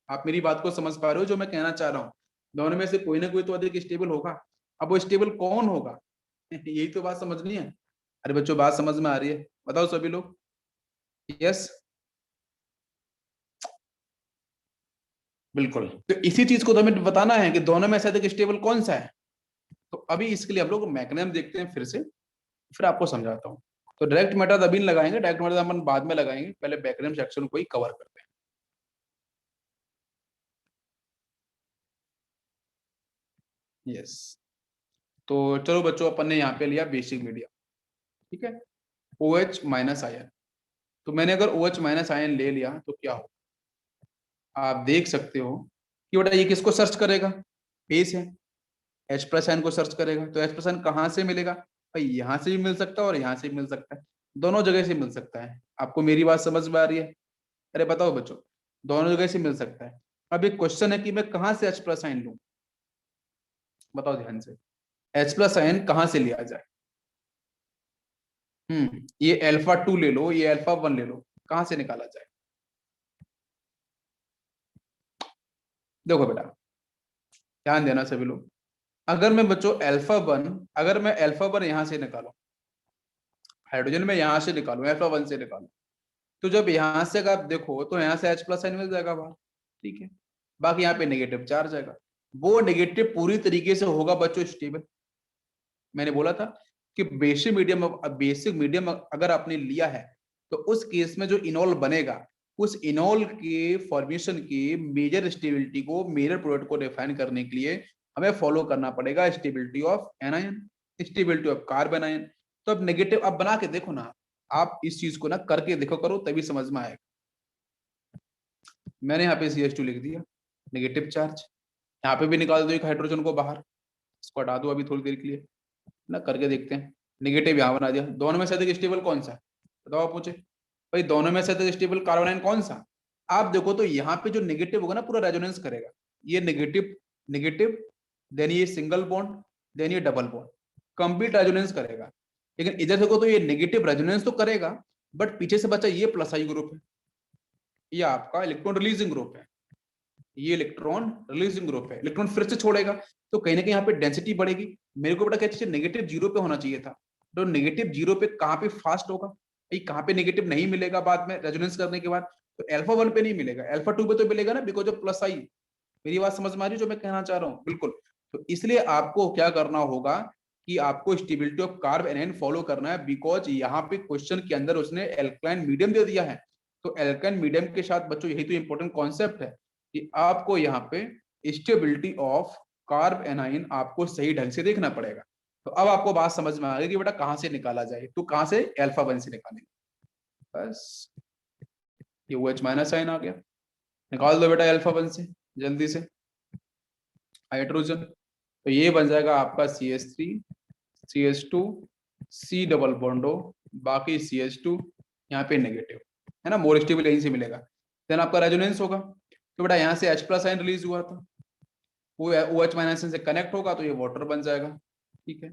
आप मेरी बात को समझ पा रहे हो जो मैं कहना चाह रहा हूँ? दोनों में से कोई ना कोई तो अधिक स्टेबल होगा। अब वो स्टेबल कौन होगा? यही तो बात समझनी है। अरे बच्चों बात समझ में आ रही है? बताओ सभी लोग। यस, बिल्कुल। तो इसी चीज को तो हमें बताना है कि दोनों में से अधिक स्टेबल कौन सा है। तो अभी इसके लिए हम लोग मैकेनिज्म देखते हैं फिर से, फिर आपको समझाता हूँ। तो डायरेक्ट मेथड अभी लगाएंगे, डायरेक्ट मेथड अपन बाद में लगाएंगे, पहले मैकेनिज्म सेक्शन को ही कवर करते हैं। यस, तो चलो बच्चों अपन ने यहाँ पे लिया बेसिक मीडिया, ठीक है, OH माइनस आयन। तो मैंने अगर OH माइनस आयन ले लिया तो क्या हो? आप देख सकते हो कि बेटा ये किसको सर्च करेगा? बेस है, H प्लस आयन को सर्च करेगा। तो H प्लस आयन कहाँ से मिलेगा भाई? यहाँ से भी मिल सकता है और यहाँ से भी मिल सकता है, दोनों जगह से मिल सकता है। आपको मेरी बात समझ में आ रही है? अरे बताओ बच्चों, दोनों जगह से मिल सकता है। अब एक क्वेश्चन है कि मैं कहाँ से H प्लस आयन लूं? बताओ ध्यान से, H प्लस आयन कहाँ से लिया जाए? ये अल्फा 2 ले लो, ये अल्फा 1 ले लो, कहाँ से निकाला जाए? देखो बेटा ध्यान देना सभी लोग, अगर मैं बच्चों अल्फा 1, अगर मैं अल्फा 1 यहां से निकालूं, हाइड्रोजन में यहां से निकालूं, अल्फा 1 से निकालूं, तो जब यहां से अगर आप देखो तो यहां से H प्लस आयन मिल जाएगा बाहर, ठीक है। बाकी यहाँ पे नेगेटिव चार्ज आएगा, वो नेगेटिव पूरी तरीके से होगा बच्चों स्टेबल। मैंने बोला था कि बेसिक मीडियम अगर आपने लिया है तो उस केस में जो इनॉल बनेगा, उस इनॉल के फॉर्मेशन की मेजर स्टेबिलिटी को, मेजर प्रोडक्ट को डिफाइन करने के लिए हमें फॉलो करना पड़ेगा stability of anion, stability of carbon ion. तो अब नेगेटिव अब बना के देखो ना, आप इस चीज को ना करके देखो, करो तभी समझ में आएगा। मैंने यहाँ पे CH2 लिख दिया, नेगेटिव चार्ज, यहाँ पे भी निकाल दो एक हाइड्रोजन को बाहर, इसको हटा दो अभी थोड़ी देर के लिए ना, करके देखते हैं। नेगेटिव यहाँ बना दिया। दोनों में से अधिक स्टेबल कौन सा? बताओ आप मुझे भाई, दोनों में से अधिक स्टेबल कार्बन आयन कौन सा? आप देखो तो यहाँ पे जो नेगेटिव होगा ना पूरा रेजोनेंस करेगा, ये नेगेटिव नेगेटिव, देन ये सिंगल बॉन्ड, देन ये डबल बॉन्ड, कंप्लीट रेजोनेंस करेगा। लेकिन इधर देखो तो ये नेगेटिव रेजोनेंस तो करेगा, बट पीछे से बचा ये प्लस आई ग्रुप है, ये आपका इलेक्ट्रॉन रिलीजिंग ग्रुप है, ये इलेक्ट्रॉन रिलीजिंग ग्रुप है, इलेक्ट्रॉन फिर से छोड़ेगा, तो कहीं ना कहीं यहाँ पे डेंसिटी बढ़ेगी। मेरे को पता क्या चाहिए? नेगेटिव 0 पे होना चाहिए था, तो नेगेटिव 0 पे कहाँ पे फास्ट होगा भाई? कहाँ पे नेगेटिव नहीं मिलेगा बाद में रेजोनेंस करने के बाद? तो अल्फा 1 पे नहीं मिलेगा, अल्फा 2 पे तो मिलेगा ना, बिकॉज ऑफ प्लस आई। मेरी बात समझ में आ रही है जो मैं कहना चाह रहा हूँ? बिल्कुल। तो इसलिए आपको क्या करना होगा कि आपको stability of carb anion follow करना है, बिकॉज यहाँ पे क्वेश्चन के अंदर उसने एल्काइन मीडियम दे दिया है। तो एल्काइन मीडियम के साथ बच्चों यही तो इंपॉर्टेंट कॉन्सेप्ट है कि आपको यहाँ पे स्टेबिलिटी ऑफ कार्ब एनाइन आपको सही ढंग से देखना पड़ेगा। तो अब आपको बात समझ में आ गई कि बेटा कहाँ से निकाला जाए, तो कहाँ से अल्फा 1 से निकालेंगे, बस ये OH माइनस साइन आ गया, निकाल दो बेटा अल्फा 1 से जल्दी से हाइड्रोजन, तो ये बन जाएगा आपका CH3 CH2 C डबल बॉन्डो, बाकी CH2 यहाँ पे नेगेटिव है ना, मोर स्टेबल यहीं से मिलेगा। देन आपका रेजोनेंस होगा, तो बेटा यहाँ से H प्लस आयन रिलीज हुआ था, वो OH माइनस से कनेक्ट होगा तो ये वाटर बन जाएगा, ठीक है।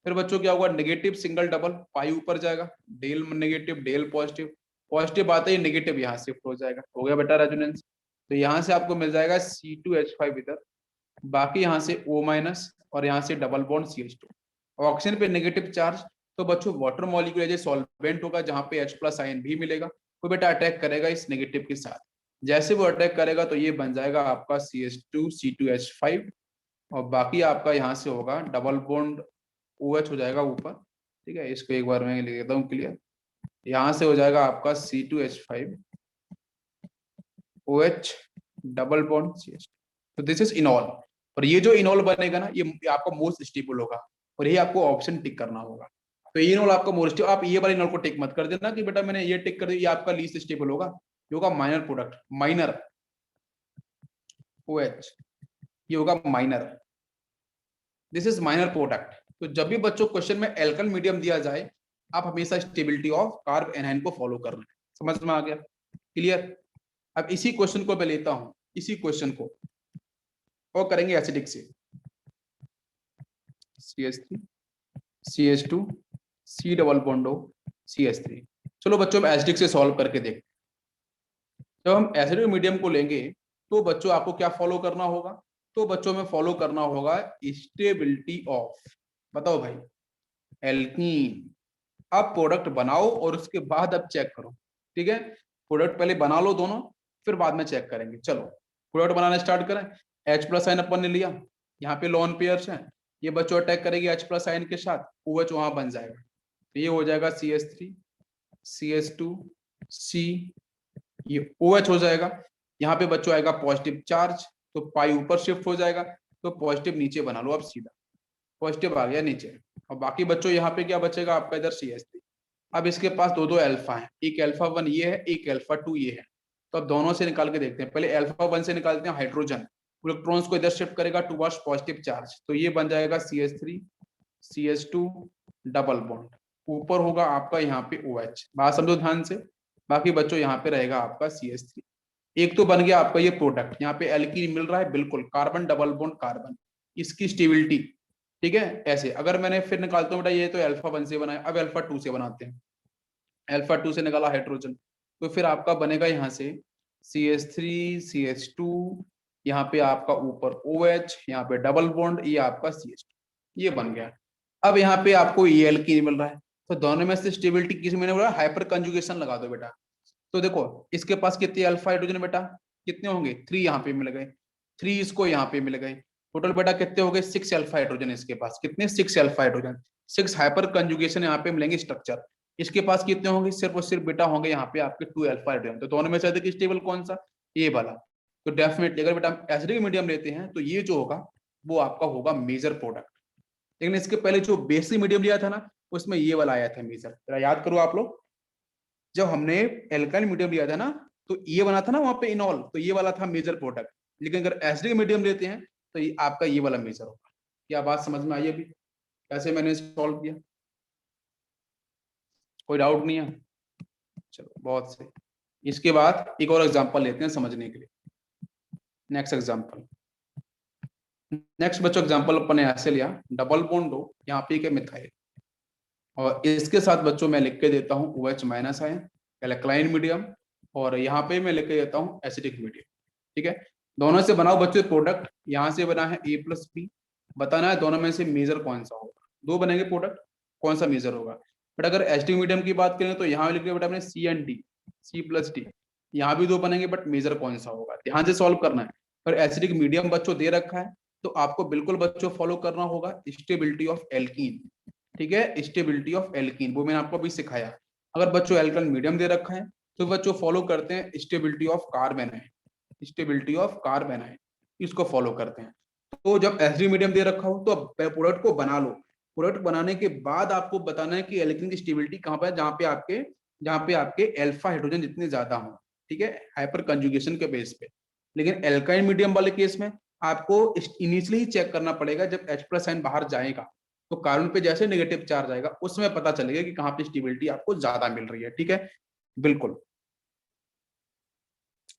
फिर बच्चों क्या होगा, नेगेटिव सिंगल डबल, पाई ऊपर जाएगा, del negative del positive, positive आते ही नेगेटिव यहाँ शिफ्ट हो जाएगा, हो गया बेटा रेजोनेंस। तो यहाँ से आपको मिल जाएगा C2H5 इधर, बाकी यहाँ से O माइनस और यहाँ से डबल बॉन्ड CH2, ऑक्सीजन पे नेगेटिव चार्ज, तो बच्चों वाटर मॉलिक्यूल जैसे सॉल्वेंट होगा जहाँ पे H प्लस आयन भी मिलेगा, वो बेटा अटैक करेगा इस नेगेटिव के साथ, जैसे वो अटैक करेगा तो ये बन जाएगा आपका CH2 C2H5, और बाकी आपका यहाँ से होगा डबल बॉन्ड OH हो जाएगा ऊपर, ठीक है। इसको एक बार मैं लिख देता हूँ क्लियर, यहाँ से हो जाएगा आपका C2H5 OH double bond CH, तो दिस इज इनॉल, और ये जो इनॉल बनेगा ना ये आपका मोस्ट स्टेबल होगा, और ये आपको ऑप्शन टिक करना होगा। तो ये इनॉल आपका मोस्ट स्टेबल, आप ये वाला इनॉल को टिक मत कर देना कि बेटा मैंने ये टिक कर दिया, ये आपका लीस्ट स्टेबल होगा, ये होगा माइनर प्रोडक्ट, माइनर OH, ये होगा minor, this is minor product. तो जब भी बच्चों क्वेश्चन में एल्कल मीडियम दिया जाए, आप हमेशा स्टेबिलिटी ऑफ कार्ब एनायन को फॉलो करना है, समझ में आ गया, क्लियर। अब इसी क्वेश्चन को मैं लेता हूं, इसी क्वेश्चन को और करेंगे एसिडिक से, CH3 CH2 C double बॉन्डो CH3। चलो बच्चों, हम एसिडिक से सॉल्व करके देखते हैं। जब हम एसिडिक मीडियम को लेंगे तो बच्चों आपको क्या फॉलो करना होगा, तो बच्चों में फॉलो करना होगा स्टेबिलिटी ऑफ, बताओ भाई, एल्कीन। अब प्रोडक्ट बनाओ और उसके बाद अब चेक करो, ठीक है। प्रोडक्ट पहले बना लो दोनों, फिर बाद में चेक करेंगे। चलो प्रोडक्ट बनाना स्टार्ट करें। H प्लस आयन अपन ने लिया, यहाँ पे लोन पेयर्स हैं, ये बच्चों अटैक करेगी H प्लस आयन के साथ, OH वहां बन जाएगा, तो ये हो जाएगा CH3 CH2 C, ये OH हो जाएगा। यहाँ पे बच्चों आएगा पॉजिटिव चार्ज, तो पाई ऊपर शिफ्ट हो जाएगा, तो पॉजिटिव नीचे बना लो, अब सीधा पॉजिटिव आ गया नीचे, और बाकी बच्चों यहाँ पे क्या बचेगा आपका, इधर CH3। अब इसके पास दो दो अल्फा है, एक अल्फा 1 ये है, एक अल्फा 2 ये है, तो अब दोनों से निकाल के देखते हैं। पहले अल्फा 1 से निकालते हैं हाइड्रोजन, इलेक्ट्रॉन्स को इधर शिफ्ट करेगा टुवर्ड्स पॉजिटिव चार्ज, तो ये बन जाएगा CH3 CH2 डबल बॉन्ड, ऊपर होगा आपका यहाँ पे OH, बात समझो ध्यान से। बाकी बच्चों यहाँ पे रहेगा आपका CH3, एक तो बन गया आपका ये प्रोडक्ट, यहाँ पे एल्कीन मिल रहा है, बिल्कुल कार्बन डबल बॉन्ड कार्बन, इसकी स्टेबिलिटी, ठीक है। ऐसे अगर मैंने फिर निकालता हूँ बेटा, ये तो अल्फा 1 से बनाया, अब अल्फा 2 से बनाते हैं। अल्फा 2 से निकाला हाइड्रोजन, तो फिर आपका बनेगा यहाँ से CH3 CH2, यहाँ पे आपका ऊपर OH, यहाँ पे डबल बॉन्ड, ये आपका CH2, ये बन गया। अब यहाँ पे आपको ये एल्कीन मिल रहा है, तो दोनों में से स्टेबिलिटी किस में बोला, हाइपर कंजुगेशन लगा दो बेटा। तो देखो इसके पास कितने अल्फा हाइड्रोजन बेटा, कितने होंगे 3, यहाँ पे मिल गए 3, इसको यहाँ पे मिल गए, टोटल बेटा कितने हो गए 6 अल्फा हाइड्रोजन, इसके पास कितने 6 अल्फा हाइड्रोजन, 6 हाइपर कंजुगेशन यहाँ पे मिलेंगे स्ट्रक्चर। इसके पास कितने होंगे, सिर्फ और सिर्फ बेटा होंगे यहाँ पे आपके 2 अल्फा हाइड्रोजन। तो दोनों में से अधिक स्टेबल कौन सा, ये वाला। तो डेफिनेटली अगर बेटा एसिडिक मीडियम लेते हैं तो ये जो होगा वो आपका होगा मेजर प्रोडक्ट। लेकिन इसके पहले जो बेसिक मीडियम लिया था ना, उसमें ये वाला आया था मेजर, जरा याद करो आप लोग, जब हमने एल्काइल मीडियम लिया था ना, तो ये बना था ना वहां पे इनॉल, तो ये वाला था मेजर प्रोडक्ट। लेकिन अगर एसिडिक मीडियम लेते हैं तो ये आपका ये वाला मेजर होगा। क्या बात समझ में आई अभी, कैसे मैंने सॉल्व किया, कोई डाउट नहीं है। चलो बहुत सही। इसके बाद एक और एग्जांपल लेते हैं समझने के लिए। नेक्स्ट एग्जांपल, नेक्स्ट बच्चों एग्जांपल अपन ने ऐसे लिया, डबल बॉन्ड हो यहाँ पे मिथाइल, और इसके साथ बच्चों मैं लिख के देता हूँ OH minus ion alkaline medium, और यहाँ पे मैं लिख के देता हूँ एसिडिक मीडियम, ठीक है। दोनों से बनाओ बच्चों प्रोडक्ट, यहाँ से बना है A प्लस B, बताना है दोनों में से मेजर कौन सा होगा, दो बनेंगे प्रोडक्ट, कौन सा मेजर होगा। बट अगर एसिडिक मीडियम की बात करें तो यहाँ लिख दिया बेटा मैंने C and D, C plus D, यहाँ भी दो बनेंगे, बट मेजर कौन सा होगा ध्यान से सॉल्व करना है। पर एसिडिक मीडियम बच्चों दे रखा है, तो आपको बिल्कुल बच्चों फॉलो करना होगा स्टेबिलिटी ऑफ एल्कीन, ठीक है, स्टेबिलिटी ऑफ एल्कीन, वो मैंने आपको अभी सिखाया। अगर बच्चों एल्कन मीडियम दे रखा है तो बच्चों फॉलो करते हैं स्टेबिलिटी ऑफ कार्बन है, स्टेबिलिटी ऑफ कार्बन है, इसको फॉलो करते हैं। तो जब एसिडिक मीडियम दे रखा हो तो प्रोडक्ट को बना लो, प्रोडक्ट बनाने के बाद आपको बताना है कि एल्केन की स्टेबिलिटी कहाँ पर है, जहाँ पे आपके अल्फा हाइड्रोजन जितने ज्यादा हों, ठीक है, हाइपर कंजुगेशन के बेस पे। लेकिन एल्काइन मीडियम वाले केस में आपको इनिशियली ही चेक करना पड़ेगा, जब H+ साइन बाहर जाएगा तो कार्बन पे जैसे नेगेटिव चार्ज आएगा उसमें पता चलेगा कि कहाँ पे स्टेबिलिटी आपको ज्यादा मिल रही है, ठीक है। बिल्कुल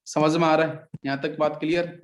समझ में आ रहा है, यहाँ तक बात क्लियर।